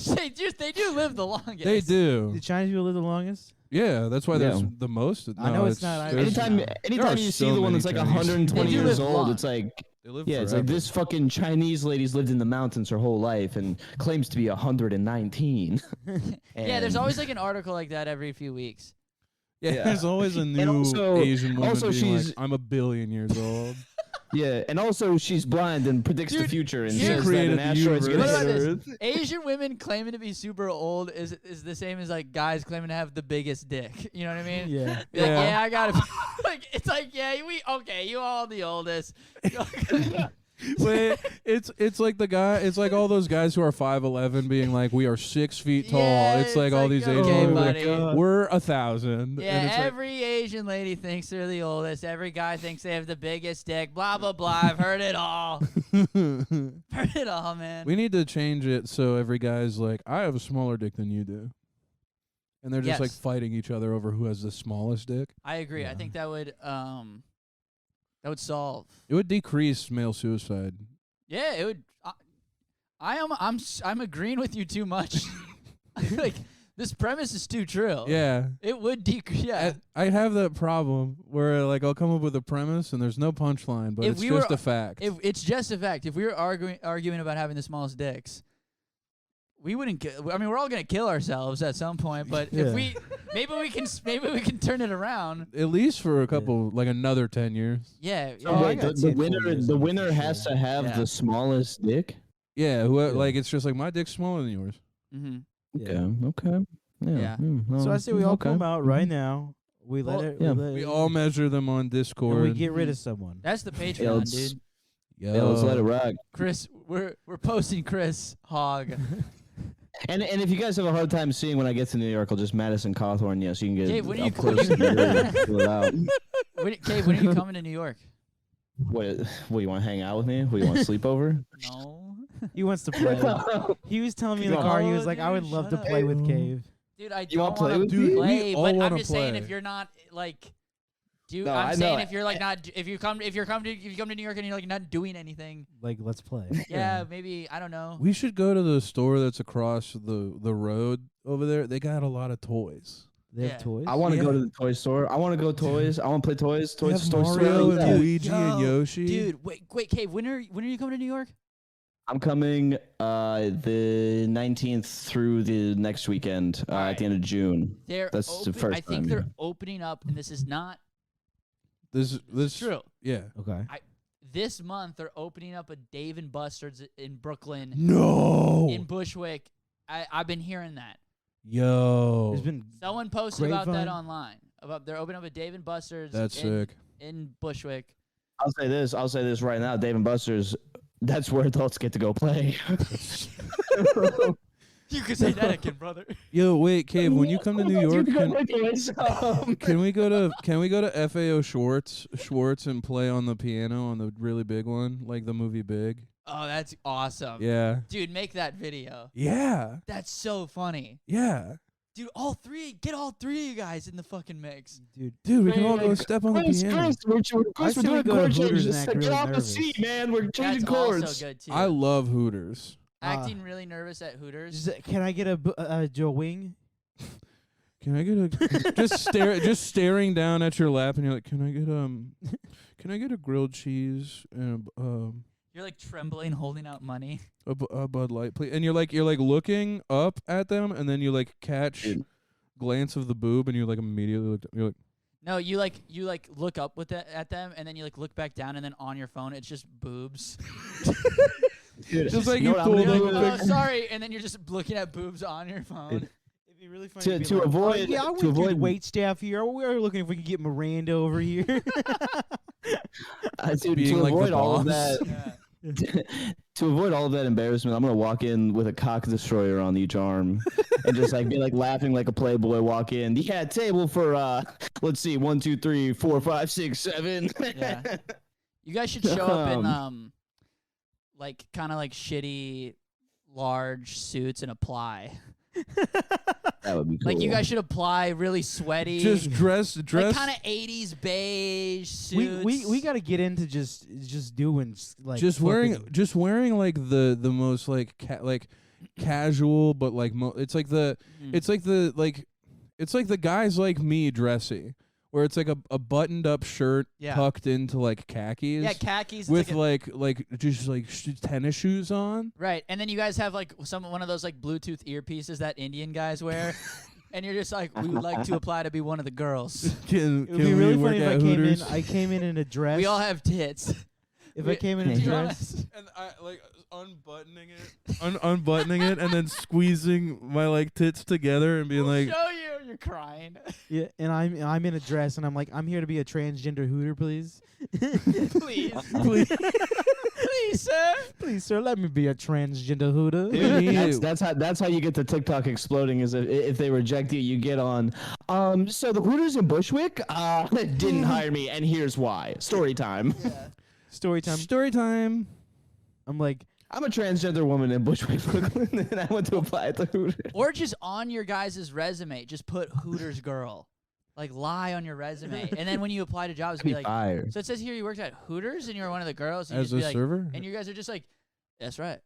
they do live the longest. They do. The Chinese people live the longest. Yeah, that's why there's Yeah. the most. I know it's not- there's- Anytime, There anytime are you see so the one many that's like Chinese. 120 They do years live old, long. it's like, They live yeah, it's like forever. this fucking Chinese lady's lived in the mountains her whole life and claims to be 119. Yeah, there's And- always like an article like that every few weeks. Yeah, Yeah. there's always a And new also- Asian woman also being she's- like, "I'm 1,000,000,000 years old." Yeah, and also she's blind and predicts the Dude, future and she says that created an the asteroid's gonna universe. What hit about Earth. Asian women claiming to be super old is the same as like guys claiming to have the biggest dick. You know what I mean? Yeah. Be like, Yeah. yeah, I got it. Like it's like, yeah, you all the oldest. Wait, it's like the guy. It's like all those guys who are 5'11" being like, "We are 6 feet tall." Yeah, it's like it's all like, these okay, Asian women. buddy. Like, we're 1,000. Yeah, and it's like, every Asian lady thinks they're the oldest. Every guy thinks they have the biggest dick. Blah blah blah. I've heard it all. Heard it all, man. we need to change it so every guy's like, "I have a smaller dick than you do." and they're just like Yes. fighting each other over who has the smallest dick. I agree. I think that would solve. It would decrease male suicide. Yeah, it would. I'm agreeing with you too much. Like this premise is too true. Yeah. It would decrease. Yeah. I have that problem where like I'll come up with a premise and there's no punchline, but If it's we just were- a fact. If it's just a fact. If we were arguing about having the smallest dicks, we wouldn't. I mean, we're all gonna kill ourselves at some point. But if we, maybe we can turn it around. At least for a couple, like another 10 years. Yeah. Oh, yeah. wait, the winner has to have Yeah. the smallest dick. Yeah, like it's just like my dick's smaller than yours. Mm-hmm. Okay. Yeah. So I say we all okay. come out right now. We let Well, it. yeah. We all measure them on Discord. and we get rid of someone. That's the Yeah, Patreon, let's- dude. Yeah, let's let it rock. Chris, we're posting Chris Hogg. And if you guys have a hard time seeing when I get to New York, I'll just Madison Cawthorn. Yes, you can get Dave, when are up you close and really fill it out. Cave, when are you coming to New York? What you want to hang out with me? What you want to sleep over? No. He wants to play. He was telling me in the No. car. He was Oh, like, "I would dude, love to shut play up. with Cave." Dude, I You wanna don't play want with to me? play, We all but I'm wanna just saying play. if you're not like, No, I'm I saying know. if you're like not, if you come to New York and you're like not doing anything, Like, let's play. yeah, maybe I don't know. We should go to the store that's across the road over there. They got a lot of toys. They Yeah. have toys. I want to Yeah. go to the toy store. I want to go toys. I want to play toys. They Toys have Toy Mario Story. and Yeah. Luigi and Yo, Yoshi. Dude, wait, Cave, when are you coming to New York? I'm coming the 19th through the next weekend at the end of June. That's the first I think time, they're yeah. opening up, and this is not This true. Yeah. Okay. This month they're opening up a Dave and Buster's in Brooklyn, No. in Bushwick. I've been hearing that. Yo. There's been Someone posted about that Grapevine? online. About they're opening up a Dave and Buster's. That's sick. In Bushwick. I'll say this right now. Dave and Buster's. That's where adults get to go play. You could say that again, brother. Yo, wait, Cave. When you come to New York, Can can we go to FAO Schwartz and play on the piano on the really big one, like the movie Big? Oh, that's awesome. Yeah. Dude, make that video. Yeah. That's so funny. Yeah. Dude, get all three of you guys in the fucking mix. Dude, we can all go step on the piano. We're say we doing go to chord Hooters changes. and act Get really off the nervous. seat, man. We're changing That's chords. also good too. I love Hooters. Acting really nervous at Hooters. Can I get a Joe Wing? Can I get a just staring down at your lap and you're like, can I get a grilled cheese and You're like trembling, holding out money. a Bud Light, please? And you're like looking up at them and then you like catch Dude. glance of the boob and you like immediately look. You're like, No, you look up at them and then you like look back down and then on your phone it's just boobs. Dude, just like you you know what I'm pulled gonna up do? a Oh, picture. sorry, and then you're just looking at boobs on your phone. Dude. It'd be really funny To- be to like, avoid- yeah, I went to through the avoid- wait staff here. We're looking if we can get Miranda over here. To Being like the avoid all of boss. that, Yeah. to avoid all of that embarrassment, I'm gonna walk in with a cock destroyer on each arm, and just like be like laughing like a playboy. Walk in, yeah, table for let's see, 1, 2, 3, 4, 5, 6, 7. Yeah. You guys should show up in like kind of like shitty large suits and apply. That would be cool. Like you guys should apply really sweaty. Just dress. like kind of 80s beige suits. we got to get into just doing like just wearing like the most like casual but like it's like the it's like the guys like me dressy where it's like a buttoned up shirt Yeah. tucked into like khakis yeah, khakis with like like just like tennis shoes on. right, and then you guys have like one of those like Bluetooth earpieces that Indian guys wear, and you're just like, we would like to apply to be one of the girls. Can It would be we really work funny if at I came Hooters? in. I came in a dress. We all have tits. If I came in a To be dress, and I like unbuttoning it, unbuttoning it, and then squeezing my like tits together and being like, show you, you're crying. yeah, and I'm in a dress, and I'm like, I'm here to be a transgender Hooter, please. Please, please. please, sir. Please, sir, let me be a transgender Hooter. Dude, that's how you get the TikTok exploding. Is if they reject you, you get on. So the Hooters in Bushwick didn't hire me, and here's why. Story time. Story time. Story time. I'm like, I'm a transgender woman in Bushwick, Brooklyn, and I went to apply at the Hooters. Or just on your guys' resume, just put Hooters girl. Like, lie on your resume. And then when you apply to jobs, be like, fired. so it says here you worked at Hooters and you were one of the girls. And As you a just be server? Like, and you guys are just like, that's right.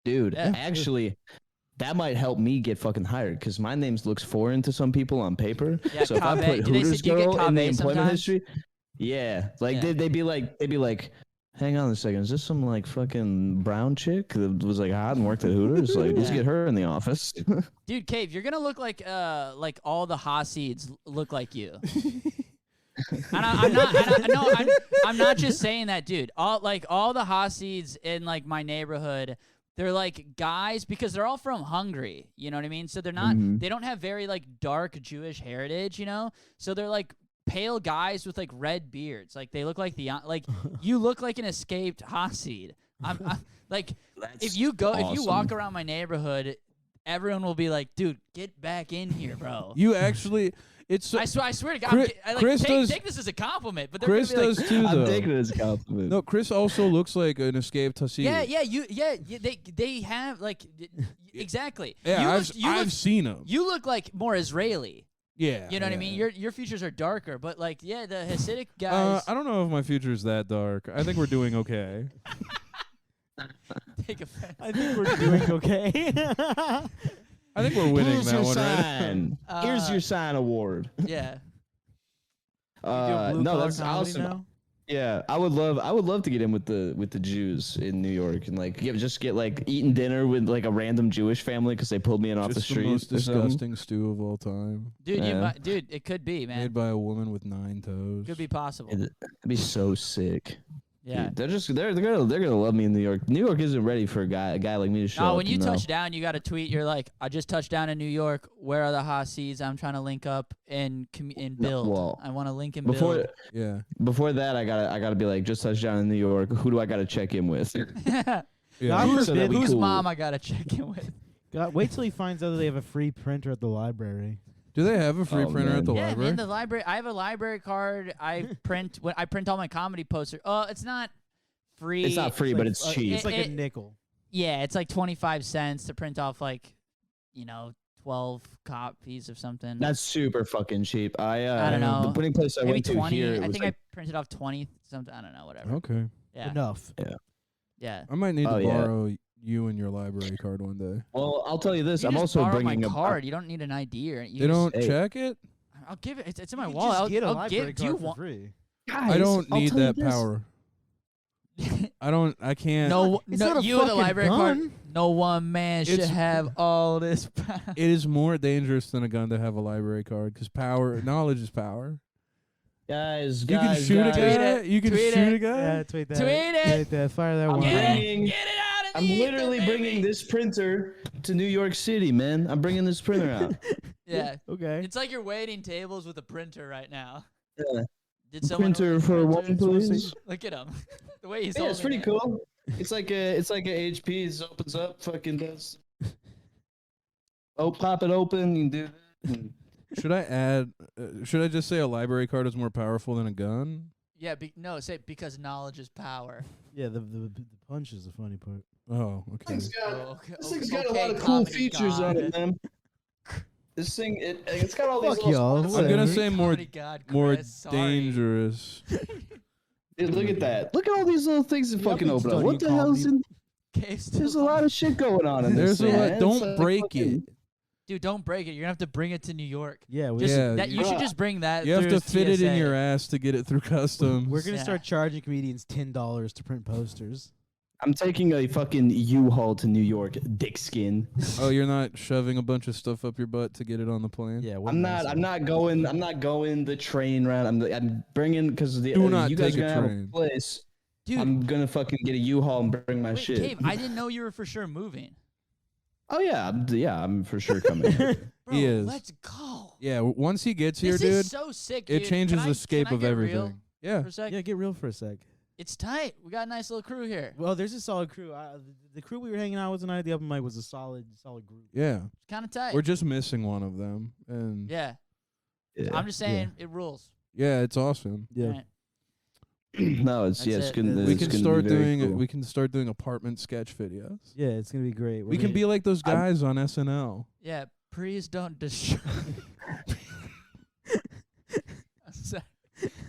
Dude, Yeah. actually, that might help me get fucking hired because my name looks foreign to some people on paper. Yeah, so if I Kaveh. put Do they Hooters say- do you get girl in the Kaveh employment sometimes? history, yeah, like Yeah. they'd be like, hang on a second, is this some like fucking brown chick that was like hot and worked at Hooters? Like, let's Yeah. get her in the office. Dude, Cave, you're gonna look like all the Hasids look like you. I'm not just saying that, dude. All the Hasids in like my neighborhood, they're like guys because they're all from Hungary. You know what I mean? So they're not. They don't have very like dark Jewish heritage. You know, so they're like pale guys with like red beards. Like they look like you look like an escaped Hasid. I'm like if you walk around my neighborhood, everyone will be like, dude, get back in here, bro. You actually, it's. I swear to God, Chris take this as a compliment, but Chris gonna be like, does too, I'm though. taking it as a compliment. No, Chris also looks like an escaped Hasid. Yeah, they have like exactly. Yeah, I've seen him. You look like more Israeli. Yeah, You know what I yeah. mean? Your features are darker, but like the Hasidic guys. I don't know if my future is that dark. I think we're doing okay. Take offense. I think we're doing okay. I think we're winning Here's that your one, right? sign. Here's your sign award. Yeah. No, that's comedy awesome. now? Yeah, I would love to get in with the Jews in New York and like get like eating dinner with like a random Jewish family because they pulled me in off the Just street. the most or something. disgusting stew of all time. Dude, Yeah. dude, it could be, man. Made by a woman with 9 toes. Could be possible. It'd be so sick. Yeah. Dude, they're gonna love me in New York. New York isn't ready for a guy like me to show No, up. when you touch down, you got to tweet. You're like, I just touched down in New York. Where are the Hasids? I'm trying to link up and build. well, I want to link and before build. Yeah. before that, I gotta be like, just touched down in New York. Who do I gotta check in with? Yeah. God So that forbid- we Whose cool. mom I gotta check in with? God, wait till he finds out that they have a free printer at the library. Do they have a free Oh, printer man. at the Yeah, library? man, the library. I have a library card. I print all my comedy posters. Oh, it's not free. It's not free, but it's cheap. It's like It- a nickel. Yeah, it's like 25 cents to print off 12 copies of something. That's super fucking cheap. I don't know. The printing place I Maybe went to 20. here, it I was think like, I printed off 20 something. I don't know, whatever. Okay. Yeah. Enough. Yeah. I might need Oh, to yeah. borrow you and your library card one day. well, I'll tell you this. You I'm just also borrow bringing my a card. You don't need an ID or you They just- don't Hey. check it? I'll give it. It's in my You wallet. just get a I'll library give. Do you card for want? free. Guys, I don't I'll need tell you that this. power. I can't. No, It's no. not a You with a fucking library card. gun. No one man should It's- have all this power. It is more dangerous than a gun to have a library card because knowledge is power. Guys, You can guys, shoot a guys. guy. You can Tweet shoot it. a guy. Yeah, tweet that. Tweet it. Tweet that. Fire that I'm one. Get down. bringing- it. Get it out. In I'm the ether, literally baby. bringing this printer to New York City, man. I'm bringing this printer out. Yeah. Okay. It's like you're waiting tables with a printer right now. Yeah. Did someone Printer order a for printer? one, please. Look at him. The way he's Yeah, it's pretty holding it. cool. It's like a HP. It opens up, fucking does. Oh, pop it open. You do that. Should I add? Should I just say a library card is more powerful than a gun? Yeah, no, say because knowledge is power. Yeah, the punch is the funny part. Oh, okay. Thing's got, Oh, okay, this thing's okay, got a lot of cool comedy features on god. it, man. This thing, it's got all these Fuck little y'all. spots I'm on gonna it. say more Comedy god, more Chris, sorry. dangerous. Dude, look at that. Look at all these little things that Yeah, fucking but open up. don't What you the call hell's me- in? Cave still There's a lot of shit going on in this There's a thing, lot. man. It's Don't like break fucking- it. Dude, don't break it. You're gonna have to bring it to New York. Yeah, we Just Yeah, that you should bruh. just bring that. You have through to fit it in TSA. your ass to get it through customs. We're gonna Yeah. start charging comedians $10 to print posters. I'm taking a fucking U-Haul to New York, dick skin. Oh, you're not shoving a bunch of stuff up your butt to get it on the plane? Yeah, what I'm an not. asshole. I'm not going the train route. I'm bringing because the Do not you guys take are a gonna have a train. place. Dude, I'm gonna fucking get a U-Haul and bring my wait, shit. Cave, I didn't know you were for sure moving. Oh yeah, I'm for sure coming. Bro, He is. let's go. Yeah, once he gets here, This dude, is so sick, dude. it changes Can the I- scape can I of get real everything. Yeah. For a sec? Yeah, get real for a sec. It's tight. We got a nice little crew here. Well, there's a solid crew. The crew we were hanging out with tonight at the open mic was a solid group. Yeah. It's kind of tight. We're just missing one of them. And yeah. Yeah. I'm just saying, it rules. yeah, it's awesome. Yeah. Right. No, it's That's it's it. gonna. We it's can gonna start be very doing cool. we can start doing apartment sketch videos. Yeah, it's gonna be great. We can be like those guys on SNL. Yeah, please don't destroy.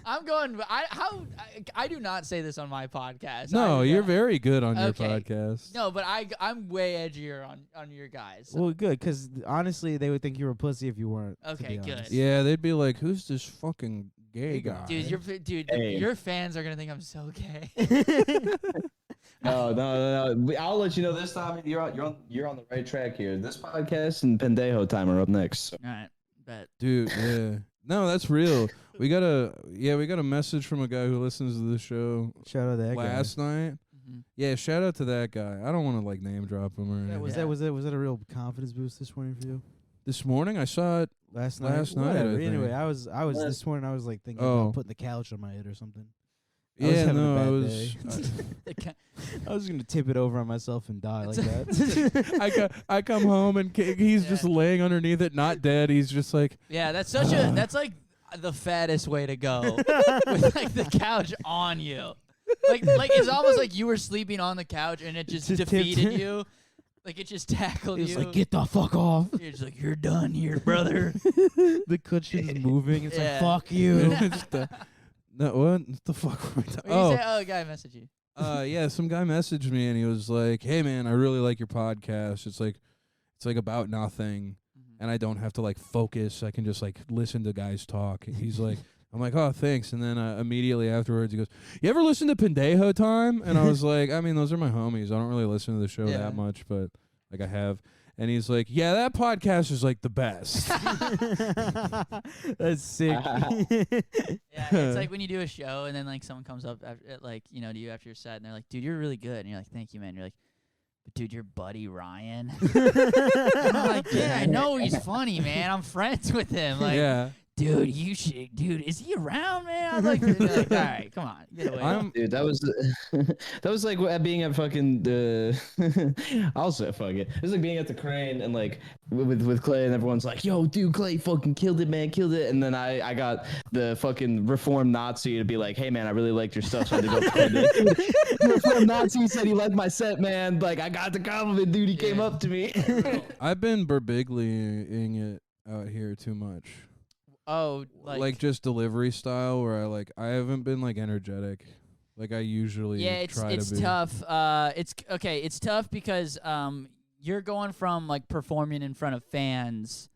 I'm going. I do not say this on my podcast. No, you're very good on your Okay. podcast. No, but I'm way edgier on your guys. Well, good, because honestly, they would think you were a pussy if you weren't. to Okay, be good. honest. Yeah, they'd be like, "Who's this fucking gay guy?" Dude, Hey. your fans are gonna think I'm so gay. No. I'll let you know this time. You're on the right track here. This podcast and Pendejo time are up next. So. All right, bet. Dude, yeah. No, that's real. We got a message from a guy who listens to the show Shout out to that last night. Mhm. Yeah, shout out to that guy. I don't want to like name drop him or guy. anything. Was Yeah. that a real confidence boost this morning for you? This morning I saw it. Last night. Last night, I Whatever. think. Anyway, I was this morning. I was like thinking Oh. about putting the couch on my head or something. I was Yeah, having a no, I bad was. day. I was gonna tip it over on myself and die like that. I come home and he's just Yeah. laying underneath it, not dead. He's just like, Yeah, that's that's like the fattest way to go with like the couch on you. Like it's almost like you were sleeping on the couch and it just Just defeated tipped. you. Like it just tackled He was you. like, "Get the fuck off!" You're just like, you're done here, brother. The cushion's moving. It's Yeah. like, "Fuck you." It's no, what the fuck? Were we What talking? do you say? Oh, a guy messaged you. Yeah, some guy messaged me and he was like, "Hey man, I really like your podcast. It's like about nothing, and I don't have to like focus. I can just like listen to guys talk." And he's like, I'm like, "Oh, thanks." And then immediately afterwards, he goes, "You ever listen to Pendejo Time?" And I was like, "I mean, those are my homies. I don't really listen to the show Yeah. that much, but like I have." And he's like, "Yeah, that podcast is like the best." That's sick. Yeah, it's like when you do a show and then like someone comes up after, like to you after your set and they're like, "Dude, you're really good," and you're like, "Thank you, man." You're like, "But dude, your buddy Ryan." And I'm like, "Yeah, I know he's funny, man. I'm friends with him." Like, Yeah. dude, you should. Dude, is he around, man? I'm like, all right, come on, get away. Dude, that was like being at fucking the. I'll say fuck it. It was like being at the Crane and like with Clay and everyone's like, "Yo, dude, Clay fucking killed it, man, killed it." And then I got the fucking reformed Nazi to be like, "Hey, man, I really liked your stuff." So I had to go. The reformed Nazi said he liked my set, man. Like I got the compliment, dude. He came up to me. I've been Berbiglying it out here too much. Oh, Like just delivery style where I haven't been like energetic like I usually yeah, it's try to be. tough. It's okay. It's tough because you're going from like performing in front of fans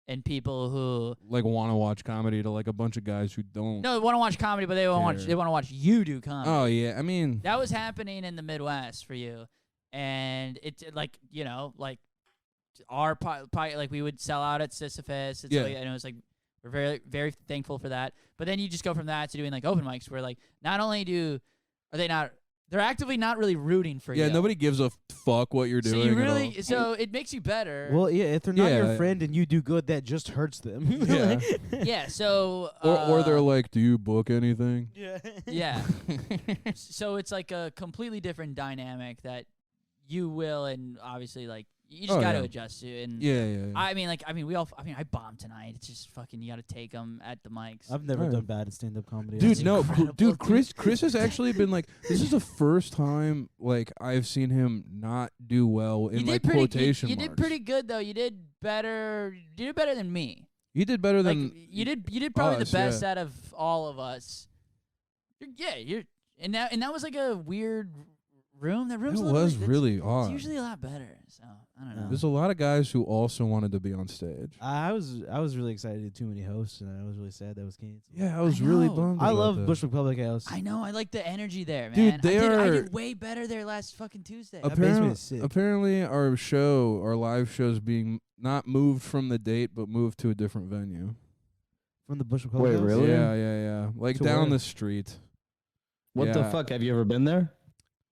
and people who Like want to watch comedy to like a bunch of guys who don't. no want to watch comedy, but they want Care. they want to watch you do comedy. Oh yeah, I mean, That was happening in the Midwest for you, and it's like like our like we would sell out at Sisyphus. It's Yeah. like, and it was like we're very very thankful for that. But then you just go from that to doing like open mics where like not only they're actively not really rooting for you. yeah, nobody gives a fuck what you're So doing. you at really all. so it makes you better. Well, yeah, if they're not Yeah. your friend and you do good, that just hurts them. Yeah. yeah. So or they're like, "Do you book anything?" yeah. So it's like a completely different dynamic that you will and obviously like you just Oh, got to yeah. adjust to. And Yeah. I mean, I bombed tonight. It's just fucking, you got to take them at the mics. I've never Right. done bad at stand-up comedy. Dude, That's no, incredible, Chris has actually been like, this is the first time like I've seen him not do well in like quotation You marks. did pretty good though. You did better. You did better than me. You did better Like than you did probably us, the best yeah. out of all of us. And that was like a weird room. That room's It a little was it's- really odd. It's usually a lot better. So I don't know. There's a lot of guys who also wanted to be on stage. I was really excited to do too many hosts, and I was really sad that was canceled. Yeah, I was really know. bummed. I about love that. Bushwick Public House. I know. I like the energy there, Dude, man. they I are- did way better there last fucking Tuesday. That basement Apparently, is sick. apparently, our live show's being not moved from the date, but moved to a different venue. From the Bushwick Public Wait, House? really? Yeah. Like To down where? the street. What the Yeah. fuck? Have you ever been there?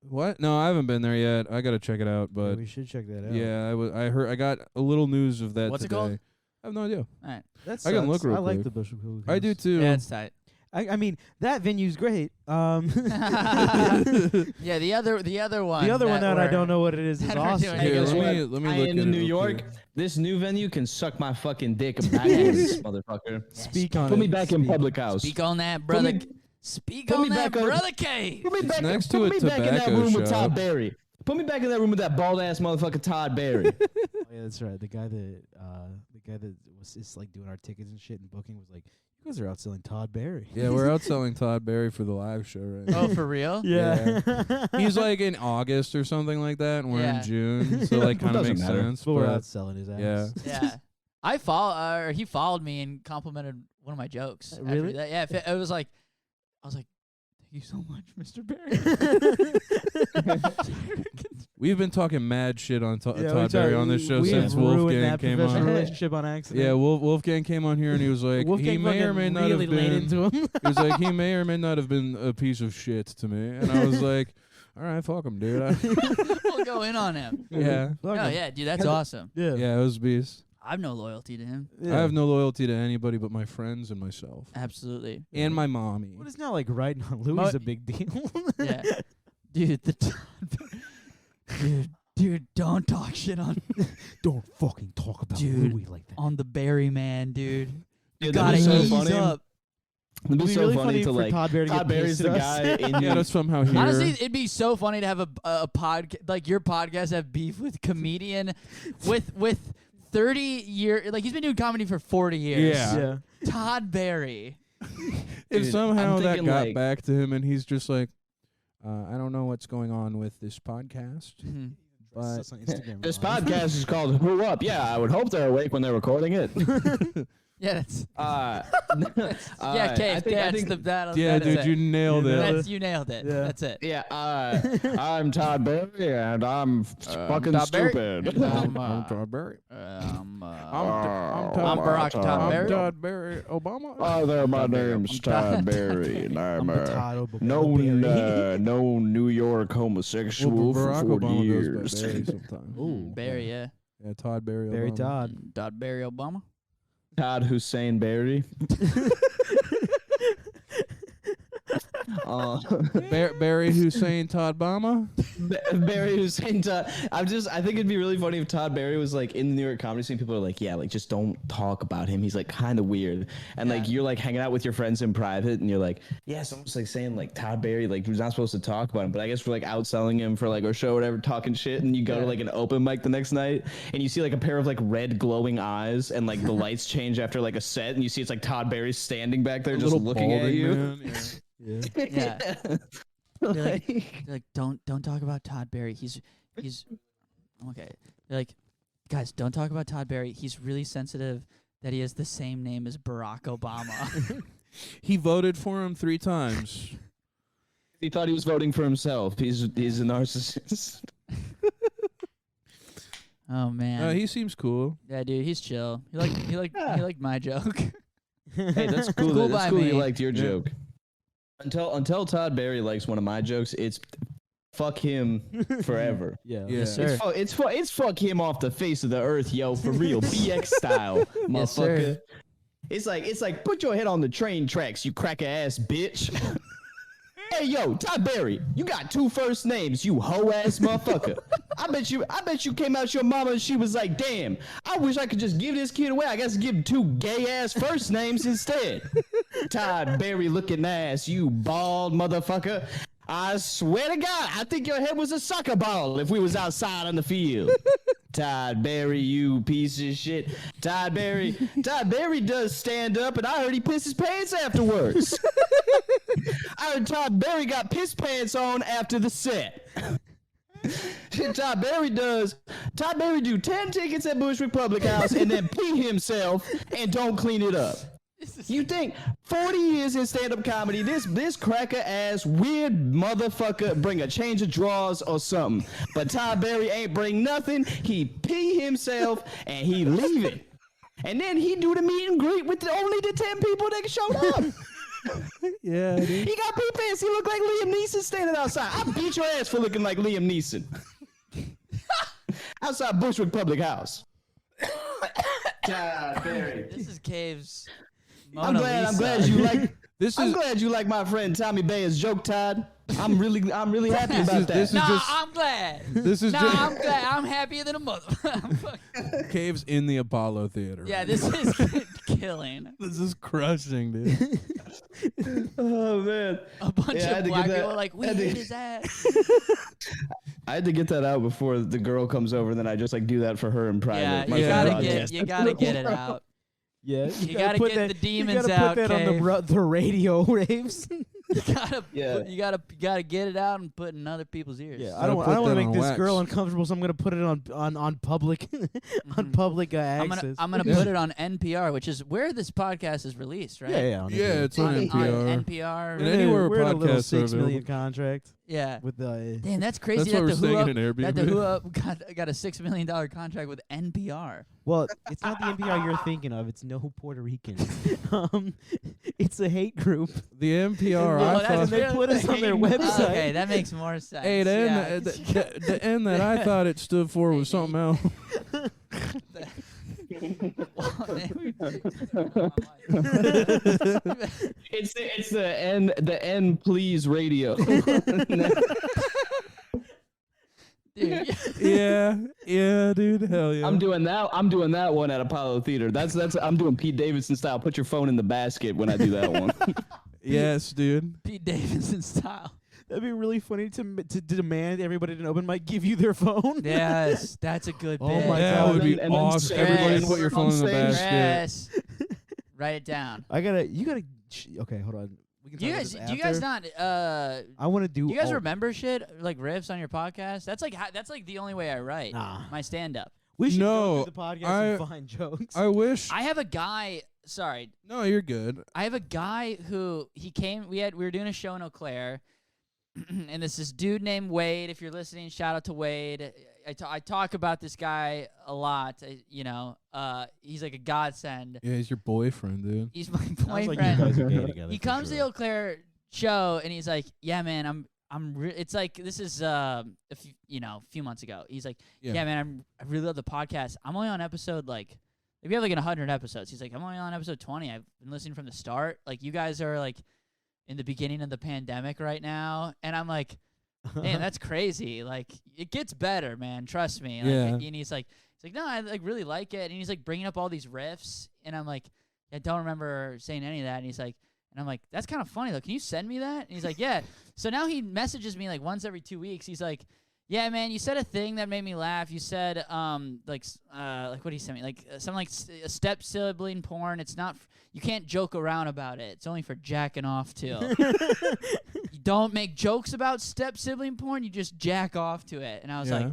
What? No, I haven't been there yet. I gotta check it out. Yeah, But we should check that out. yeah, I heard. I got a little news of that What's it today. called? I have no idea. All right. That I can sucks. look real I like quick. the Bushwick Public House. I do too. Yeah, it's tight. I mean, that venue's great. Yeah, the other one. The other one that I we're- don't know what it is that we're awesome. doing. Hey, Here, guess let what? me let me I look am at in it New real York. quick. This new venue can suck my fucking dick backwards, motherfucker. Speak on Put it. me back in Speak. public house. Speak on that, Put brother. me- Speak Put on me that, back up. brother Cave. Put me back, next put to a me back in that tobacco room with shop. Todd Berry. Put me back in that room with that bald ass motherfucker Todd Berry. Oh, yeah, that's right. The guy that was just like doing our tickets and shit and booking was like, you guys are out selling Todd Berry. Yeah, we're outselling Todd Berry for the live show right now. Oh, for real? Yeah. He's like in August or something like that, and we're Yeah. in June, so like kind of Doesn't makes matter. sense. But we're But out selling his ass. yeah. Yeah. He followed me and complimented one of my jokes. after Really? that. Yeah. It was like, I was like, thank you so much, Mr. Barry. We've been talking mad shit on Yeah, Todd Berry on this show we since have ruined Wolfgang that came professional on. relationship on accident. Yeah, Wolfgang came on here and he was like, Wolfgang he may or may not really have laid been. into him. He was like, he may or may not have been a piece of shit to me, and I was like, all right, fuck him, dude. We'll go in on him. Yeah, Oh, yeah, dude, that's awesome. Yeah. yeah, it was beast. I have no loyalty to him. I have no loyalty to anybody but my friends and myself, Absolutely. and my mommy. What is not like writing on Louis a big deal? Yeah. Dude, dude, don't talk shit on Don't fucking talk about Dude. Louis like that. on the Barry man, dude. You Dude, gotta that'd be ease so funny. up. It'd be It'd be so really funny to for like. Todd Berry to Todd get Berry's pissed the at guy us. in Yeah, that's somehow here. Honestly, it'd be so funny to have a podcast like your podcast have beef with comedian with 30 year like he's been doing comedy for 40 years. Yeah. Todd Berry. if Dude, somehow I'm that thinking, got like- back to him and he's just like, I don't know what's going on with this podcast, Mhm. but Us on Instagram This Live. podcast is called Who Up. Yeah, I would hope they're awake when they're recording it. Yeah, that's Uh, yeah, Cave. yeah, dude, you nailed it. That's you nailed it. Yeah. That's it. Yeah, I'm Todd Berry, and I'm fucking Todd Berry. stupid. I'm Todd Berry. I'm I'm Barack Todd Berry. Todd Berry Obama. Hi there, my Todd Berry. name's I'm Todd Todd Berry, and I'm I'm Todd no New York homosexual for Barack 40 Obama years. goes by Barry sometimes. Ooh. Barry, yeah. Yeah, Todd Berry. Barry Obama. Todd. Todd Barry Obama. Todd Hussein Berry. Barry Hussein Todd Bama. Barry Hussein Todd. I think it'd be really funny if Todd Berry was like in the New York comedy scene. People are like, yeah, like just don't talk about him. He's like kind of weird. And like you're like hanging out with your friends in private, and you're like, yeah, someone's like saying like Todd Berry, like who's not supposed to talk about him, but I guess we're like outselling him for like our show or whatever, talking shit. And you go to like an open mic the next night, and you see like a pair of like red glowing eyes, and like the lights change after like a set, and you see it's like Todd Berry standing back there just looking at you. Man, yeah. Yeah. They're like, don't talk about Todd Berry. He's okay. They're like, guys, don't talk about Todd Berry. He's really sensitive that he has the same name as Barack Obama. He voted for him 3 times. He thought he was voting for himself. He's a narcissist. Oh man. He seems cool. Yeah, dude, he's chill. He liked my joke. Hey, that's cool. Cool That's by cool. me. You liked your Yeah. joke. Until Todd Berry likes one of my jokes, it's fuck him forever. Yeah. Yeah. Yes, sir. It's fuck him off the face of the earth, yo, for real, BX style, Yes, sir. motherfucker. It's like put your head on the train tracks, you cracker ass bitch. Hey yo, Todd Berry, you got 2 first names, you hoe ass motherfucker. I bet you came out your mama and she was like, damn, I wish I could just give this kid away. I guess give him 2 gay ass first names instead. Todd Berry looking ass, you bald motherfucker. I swear to God, I think your head was a soccer ball if we was outside on the field. Todd Berry, you piece of shit. Todd Berry does stand up, and I heard he pissed his pants afterwards. I heard Todd Berry got piss pants on after the set. Todd Berry do 10 tickets at Bushwick Public House and then pee himself and don't clean it up. You think 40 years in stand-up comedy, this cracker ass weird motherfucker bring a change of drawers or something, but Todd Berry ain't bring nothing. He pee himself and he leave it, and then he do the meet and greet with only the 10 people that showed up. Yeah, dude. He got pee pants. He looked like Liam Neeson standing outside. I beat your ass for looking like Liam Neeson outside Bushwick Public House. Todd Berry. This is Cave's. I'm Mona glad Lisa. you like. This I'm is glad you like my friend Tommy Bayer's joke, Todd. I'm really happy about that. this is Nah, just I'm glad. this is Nah, just I'm glad. I'm happier than a mother. Caves in the Apollo Theater. Yeah, this is killing. This is crushing, dude. Oh man, A bunch Yeah, I had of to black get that- people like, we I had to- hate his ass. I had to get that out before the girl comes over. Then I just like do that for her in private. Yeah, My you gotta broadcast. get it out. Yeah, You gotta put get that, the demons you gotta out, put that on Cave. the radio raves. You gotta, Yeah. you gotta get it out and put it in other people's ears. Yeah, I Gotta don't put want to that make on this wax. girl uncomfortable, so I'm gonna put it on public on public access. I'm gonna Yeah. put it on NPR, which is where this podcast is released, right? yeah, Yeah, it's on NPR. On NPR. And anywhere we're in a little podcasts are $6 million available. contract Yeah. with the. Damn, that's crazy. That's why we're that the staying Who in an Up, that the Airbnb. Who Up got a $6 million contract with NPR. Well, it's not the NPR you're thinking of. It's No Puerto Rican. It's a hate group. The NPR. Oh, I that's thought. they put us on their website. Okay, that makes more sense. Hey, the Yeah. end, the end that I thought it stood for was something else. It's the N please radio. Dude, yeah, dude. Hell yeah. I'm doing that one at Apollo Theater. That's I'm doing Pete Davidson style. Put your phone in the basket when I do that one. Yes, dude. Pete Davidson style. That'd be really funny to demand everybody at an open mic give you their phone. Yes, that's a good Oh bit. my That God. would be And then awesome. say- Everybody Yes. put your phone in the On stage. basket. Yes. Write it down. Okay, hold on. We can Do you talk guys, about do this you guys after. not? I want to do. Do you guys all- remember shit like riffs on your podcast? That's like the only way I write Nah. my stand up. We should No, go through the podcast and find jokes. I wish. I have a guy. Sorry, No, you're good. I have a guy who he came. We were doing a show in Eau Claire, and this dude named Wade. If you're listening, shout out to Wade. I talk about this guy a lot. He's like a godsend. Yeah, he's your boyfriend, dude. He's my Sounds like you boyfriend. guys are gay together. He for comes to the sure. Eau Claire show and he's like, "Yeah, man, it's like this is a few months ago. He's like, Yeah. "Yeah, man, I really love the podcast. I'm only on episode like we have like 100 episodes." He's like, "I'm only on episode 20. I've been listening from the start. Like you guys are like in the beginning of the pandemic right now." And I'm like, "Man, that's crazy. Like it gets better, man. Trust me." Like, Yeah. And he's like, "No, I like really like it." And he's like bringing up all these riffs, and I'm like, "I don't remember saying any of that." And he's like. And I'm like, that's kind of funny though. Can you send me that? And he's like, yeah. So now he messages me like once every 2 weeks. He's like, yeah, man, you said a thing that made me laugh. You said like what did he send me? Like something like a step sibling porn. It's not. You can't joke around about it. It's only for jacking off too. You don't make jokes about step sibling porn. You just jack off to it. And I was like.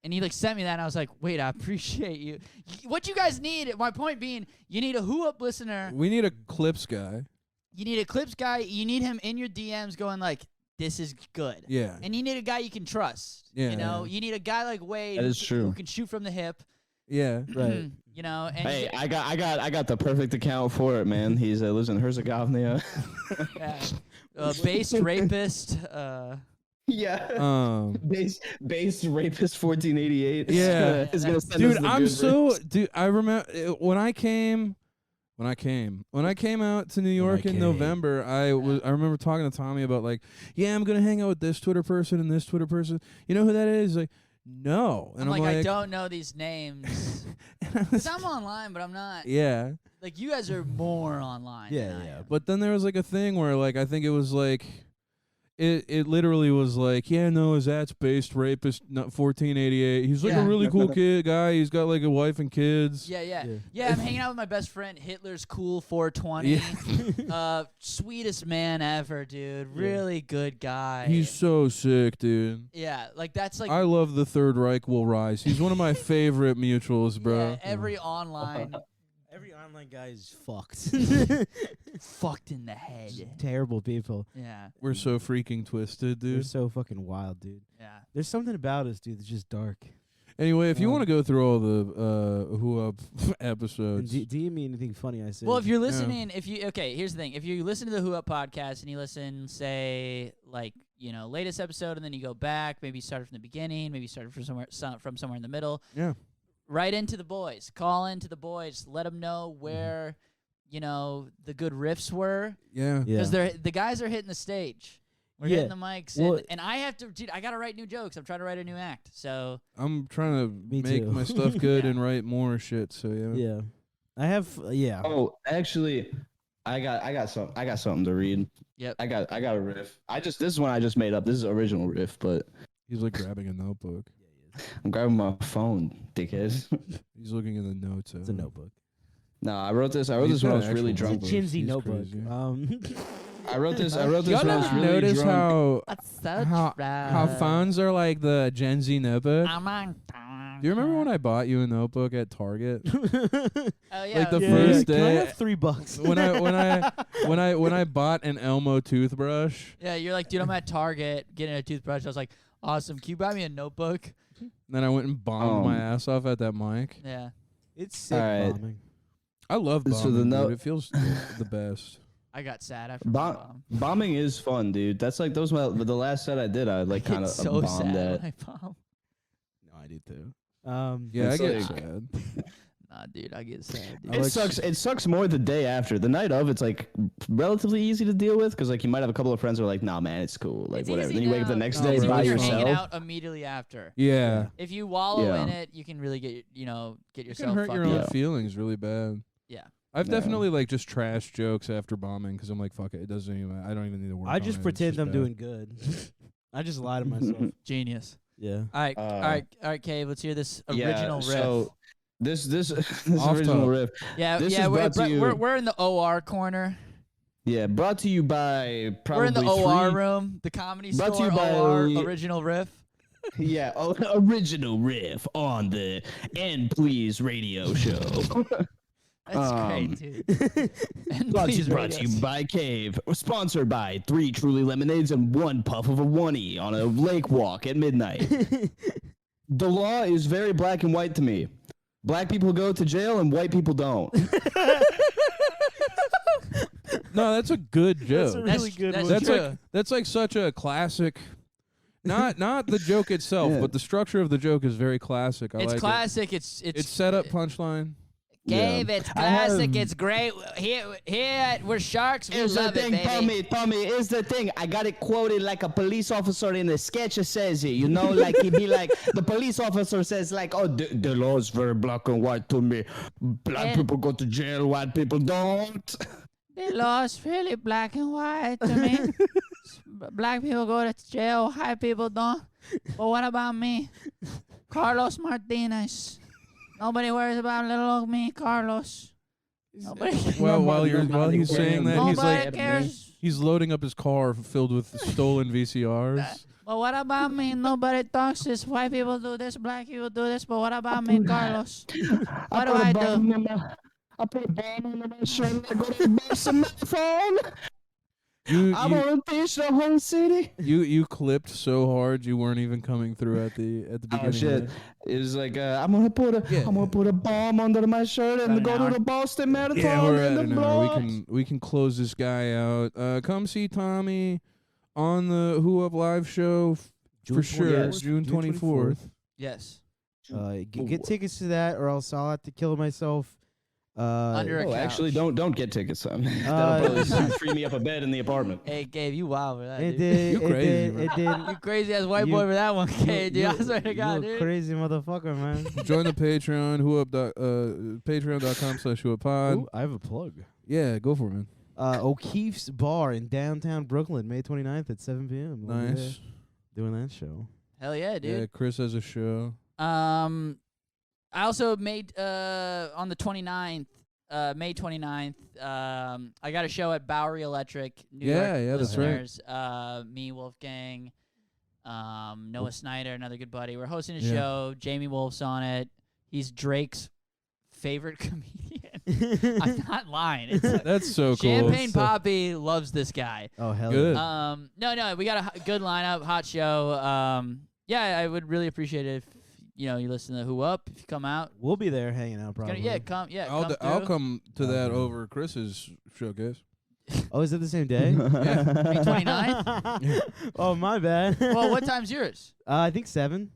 And he like sent me that, and I was like, "Wait, I appreciate you. What you guys need? My point being, you need a Who Up listener. We need a clips guy. You need a clips guy. You need him in your DMs going like, this is good. Yeah. And you need a guy you can trust. Yeah, You know, yeah. you need a guy like Wade That is who true. can shoot from the hip. Yeah. Right. You know, and Hey, I got the perfect account for it, man. He's lives in Herzegovina. based rapist. Yeah. Base rapist 1488. Yeah. is gonna send us Dude, the I'm good so verse. dude. I remember when I came out to New York in came. November. I remember talking to Tommy about like, yeah, I'm gonna hang out with this Twitter person and this Twitter person. You know who that is? Like, no. And I'm like, I don't know these names. Because I'm online, but I'm not. Yeah. Like, you guys are more online. Yeah, than I yeah. am. But then there was like a thing where like I think it was like. It literally was like, yeah, no, his that's based rapist, not 1488. He's like Yeah. a really cool guy. He's got like a wife and kids. Yeah. Yeah. Yeah, I'm hanging out with my best friend, Hitler's Cool 420. Sweetest man ever, dude. Really good guy. He's so sick, dude. Yeah, like that's like I love the Third Reich will rise. He's one of my favorite mutuals, bro. yeah, every online Every online guy is fucked. fucked in the head. Terrible people. Yeah, We're so freaking twisted, They're dude. so fucking wild, dude. yeah. There's something about us, dude, that's just dark. Anyway, if you Um, want to go through all the Who Up And episodes, do you mean anything funny I said? Well, if you're listening, here's the thing. If you listen to the Who Up podcast and you listen, say, like, latest episode, and then you go back, maybe you started from the beginning, maybe you started from somewhere in the middle, yeah, write into the boys, call into the boys, let them know where, the good riffs were, yeah, yeah. because the guys are hitting the stage. We're Yeah. hitting the mics, Well- and I have to, dude. I gotta write new jokes. I'm trying to write a new act. So I'm trying to Me make too. my stuff good Yeah. and write more shit. So yeah, Yeah. I have, yeah. Oh, actually, I got something to read. Yep. I got a riff. This is one I just made up. This is original riff, but He's like grabbing a notebook. I'm grabbing my phone, dickhead. He's looking in the notes. It's a notebook. No, I wrote this when I He's got was an really actual drunk. It's a notebook. Chinsey He's notebook. crazy. I wrote this Y'all when I was never really notice drunk. how phones are like the Gen Z notebook? Do you remember when I bought you a notebook at Target? Oh yeah. Like the Yeah, first Can I day have $3? when I bought an Elmo toothbrush. Yeah, you're like, dude, I'm at Target getting a toothbrush. I was like, awesome. Can you buy me a notebook? Then I went and bombed my ass off at that mic. Yeah. It's sick Alright. bombing. I love bombing, So the dude. It feels the best. I got sad after my bomb. Bombing is fun, dude. That's like the last set I did. I like kind of It's so bombed sad at. when I bomb. No, I do too. Yeah, I It's get like- sad. Nah, dude, I get sad. Dude. I It like sucks. It sucks more the day after. The night of, it's like relatively easy to deal with because like you might have a couple of friends who are like, "Nah, man, it's cool." Like It's whatever. easy Then you wake up the now. next It's day easy by when you're yourself. hanging out immediately after. Yeah. If you wallow Yeah. in it, you can really get It yourself can hurt fucked your own up. feelings really bad. Yeah. I've Yeah. definitely like just trash jokes after bombing because I'm like, fuck it, it doesn't even. I don't even need to work. I on just it. pretend It's I'm just doing good. I just lie to myself. Genius. Yeah. All right, Cave. Let's hear this original riff. So this Off original top. riff. yeah, this yeah. is brought to you- We're in the OR corner. Yeah, brought to you by probably We're in the OR three- room, the comedy Brought to store you by- OR original riff. Yeah, original riff on the And Please radio show. That's great, dude. And please brought rate to us. you by Cave. Sponsored by 3 Truly Lemonades and 1 puff of a 1E on a lake walk at midnight. The law is very black and white to me. Black people go to jail and white people don't. No, that's a good joke. That's a really good that's one. That's true. like such a classic. Not the joke itself, Yeah. but the structure of the joke is very classic. I It's like classic. it. It's set up punchline. Gabe, Yeah. it's I classic. have- It's great. Here, we're sharks. We Here's the love it, thing, baby. Tommy, here's the thing. I got it quoted like a police officer in the sketch says it. You know, like he'd be like, the police officer says like, oh, the law is very black and white to me. Black Yeah. people go to jail, white people don't. The law is really black and white to me. Black people go to jail. White people don't. But what about me? Carlos Martinez. Nobody worries about little old me, Carlos. Nobody. While he's saying that, he's Nobody like cares. he's loading up his car filled with stolen VCRs. But what about me? Nobody talks this. White people do this. Black people do this. But what about me, Carlos? What do I do? I put a bomb on my shirt and I go to bust my phone. You I want to teach the whole city. you clipped so hard you weren't even coming through at the beginning. Oh shit! of It was like I'm gonna put a bomb under my shirt and About go an to hour. the Boston it. Marathon. Yeah, we're at and an the hour. blogs. We can close this guy out. Come see Tommy on the Who Up Live show for sure. 24th. June 24th. Yes. Get tickets to that, or else I'll have to kill myself. Under a Oh, couch. actually, don't get tickets, son. That'll probably free me up a bed in the apartment. Hey, Gabe, you wild for that, It dude. did. You crazy, It did. You crazy ass white You- boy for that one, Gabe, dude. I swear to You God, a dude. crazy motherfucker, man. Join the Patreon. Patreon.com/whouppod. Ooh, I have a plug. Yeah, go for it, man. O'Keefe's Bar in downtown Brooklyn, May 29th at 7 p.m. I'll be there Nice. doing that show. Hell yeah, Yeah, dude. Chris has a show. I also made on the 29th, May 29th. I got a show at Bowery Electric. New Yeah, York that's right. listeners. Me, Wolfgang, Noah Snyder, another good buddy. We're hosting a Yeah. show. Jamie Wolf's on it. He's Drake's favorite comedian. I'm not lying. It's That's so cool. Champagne Poppy loves this guy. Oh, hell Good. yeah. No, we got a good lineup, hot show. Yeah, I would really appreciate it if you listen to Who Up. If you come out, We'll be there hanging out probably. come. I'll through. come to that Okay. over Chris's showcase. Oh, is it the same day? May 29th? Oh, my bad. Well, what time's yours? I think 7,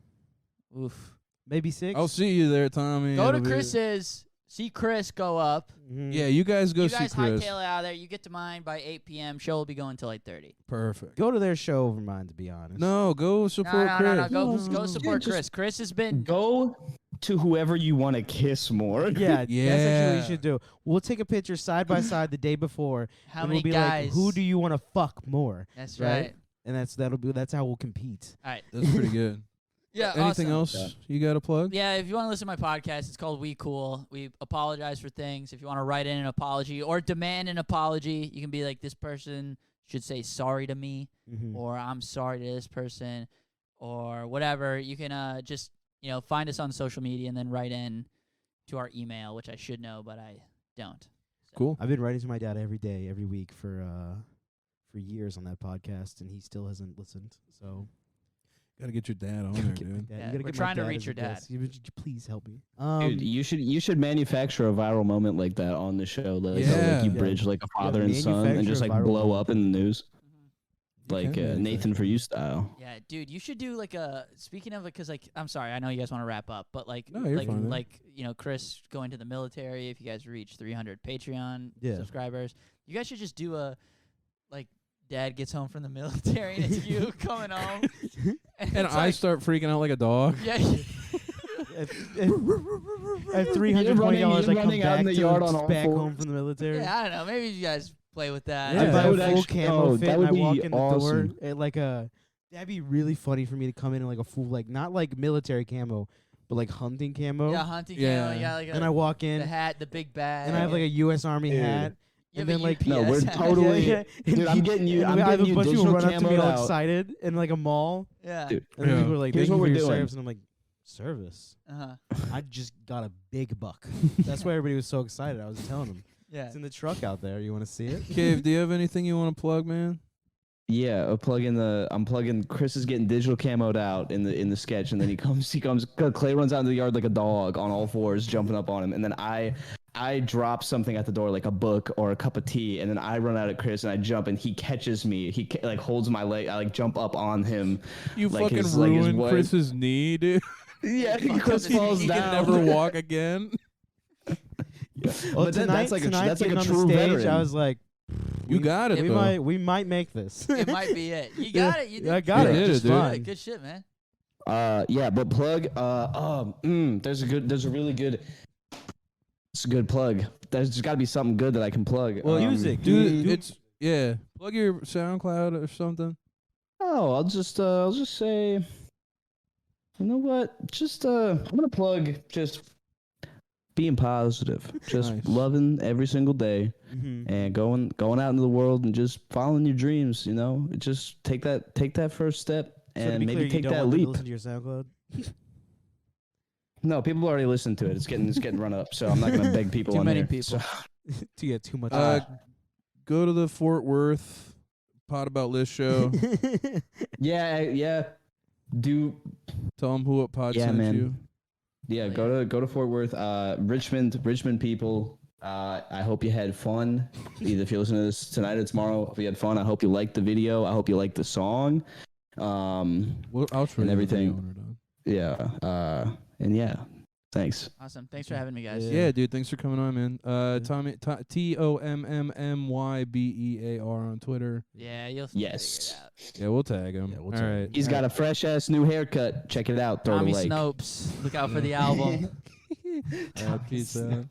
Oof. maybe 6. I'll see you there, Tommy. Go to It'll be- Chris's. See Chris go up. Mhm. Yeah, you guys go You see guys Chris. hightail it out of there. You get to mine by 8 p.m. Show will be going till 8:30. Perfect. Go to their show over mine, to be honest. No, go support Chris. No. Go No, support just- Chris. Chris has been. Go to whoever you want to kiss more. Yeah, that's actually what Yeah. you should do. We'll take a picture side by side the day before. How and many we'll be guys? like, who do you want to fuck more? That's right? right. And that's how we'll compete. All right. That's pretty good. Yeah. Anything awesome. else you got to plug? Yeah, if you want to listen to my podcast, it's called We Cool. We apologize for things. If you want to write in an apology or demand an apology, you can be like, this person should say sorry to me, or I'm sorry to this person, or whatever. You can just, find us on social media and then write in to our email, which I should know, but I don't. So. Cool. I've been writing to my dad every day, every week for years on that podcast, and he still hasn't listened. So Got to get your dad on there, dude. Yeah, You gotta we're get my trying to dad reach as your a guest. dad. Would you please help me? Dude, you should manufacture a viral moment like that on the show. Like, Yeah. like you Yeah. bridge like a father and son, and manufacture just a like viral blow moment. up in the news, You like can manufacture Nathan for You style. Yeah, dude, you should do like speaking of it, because I'm sorry, I know you guys want to wrap up, but No, you're fine, man. like Chris going to the military. If you guys reach 300 Patreon Yeah. subscribers, you guys should just do a dad gets home from the military and it's you coming home, And it's I like, start freaking out like a dog. yeah. At $320, I come running out back in the yard on all back fours. home from the military. Yeah, I don't know. Maybe you guys play with that. I Yeah. buy That a would full actually- camo oh, fit that and I would walk be in the awesome. door at like that'd be really funny for me to come in like a full, like, not like military camo, but like hunting camo. Yeah, hunting Yeah. camo. You got like And I walk in the hat, the big bag. and I have like a U.S. Army Dude. hat. You and have then a like UPS No, we're hat. totally- And Dude, I'm getting you- and I'm I have getting a you bunch of people digital run up to me camoed all out. excited in like a mall. Yeah. Dude, And then Yeah. people are like, Here's "Thank what you we're for your doing. service," and I'm like, "Service? Uh-huh. I just got a big buck." That's why everybody was so excited. I was telling them, Yeah. "It's in the truck out there. You want to see it?" Cave, do you have anything you want to plug, man? Yeah, I'm plugging. Chris is getting digital camoed out in the sketch, and then he comes. Clay runs out into the yard like a dog on all fours, jumping up on him, and then I drop something at the door like a book or a cup of tea, and then I run out at Chris and I jump, and he catches me. He like holds my leg. I like jump up on him. You Like fucking his- like his ruined wife. Chris's knee, dude. Yeah, Fuck Chris up his falls knee. He down. can never walk again. But Well, then tonight, that's like a tonight true getting on the stage, veteran. I was like, You got it, though. we might make this. It might be it. You got it. You did. I got You it. did Just it, dude. fine. Good shit, man. Yeah, but plug. There's a really good. It's a good plug. There's got to be something good that I can plug. Well, music, Dude, do- it's plug your SoundCloud or something. Oh, I'll just say, you know what? I'm gonna plug just being positive, just Nice. loving every single day, Mhm. and going out into the world and just following your dreams. Just take that first step So to and be maybe clear, take you don't that want them to leap. listen to your SoundCloud. No, people already listened to it. It's getting run up, so I'm not gonna beg people Too on many here. people. So- To get too much. Go to the Fort Worth Pot About List show. yeah. Do Tell them who what pod Yeah, sent man. you. Yeah, go to Fort Worth, Richmond people. I hope you had fun. Either if you listen to this tonight or tomorrow, hope you had fun. I hope you liked the video. I hope you liked the song. Well, I'll try And to everything. when we're done. Yeah. And yeah, thanks. Awesome. Thanks for having me, guys. Yeah, dude. Thanks for coming on, man. Tommy TOMMMYBEAR on Twitter. Yeah, you'll Yes. figure it out. Yeah, we'll tag him. Yeah, we'll All tag right. him. He's got a fresh ass new haircut. Check it out. Throw it a Tommy like. Snopes. Look out for the album. All right, peace out.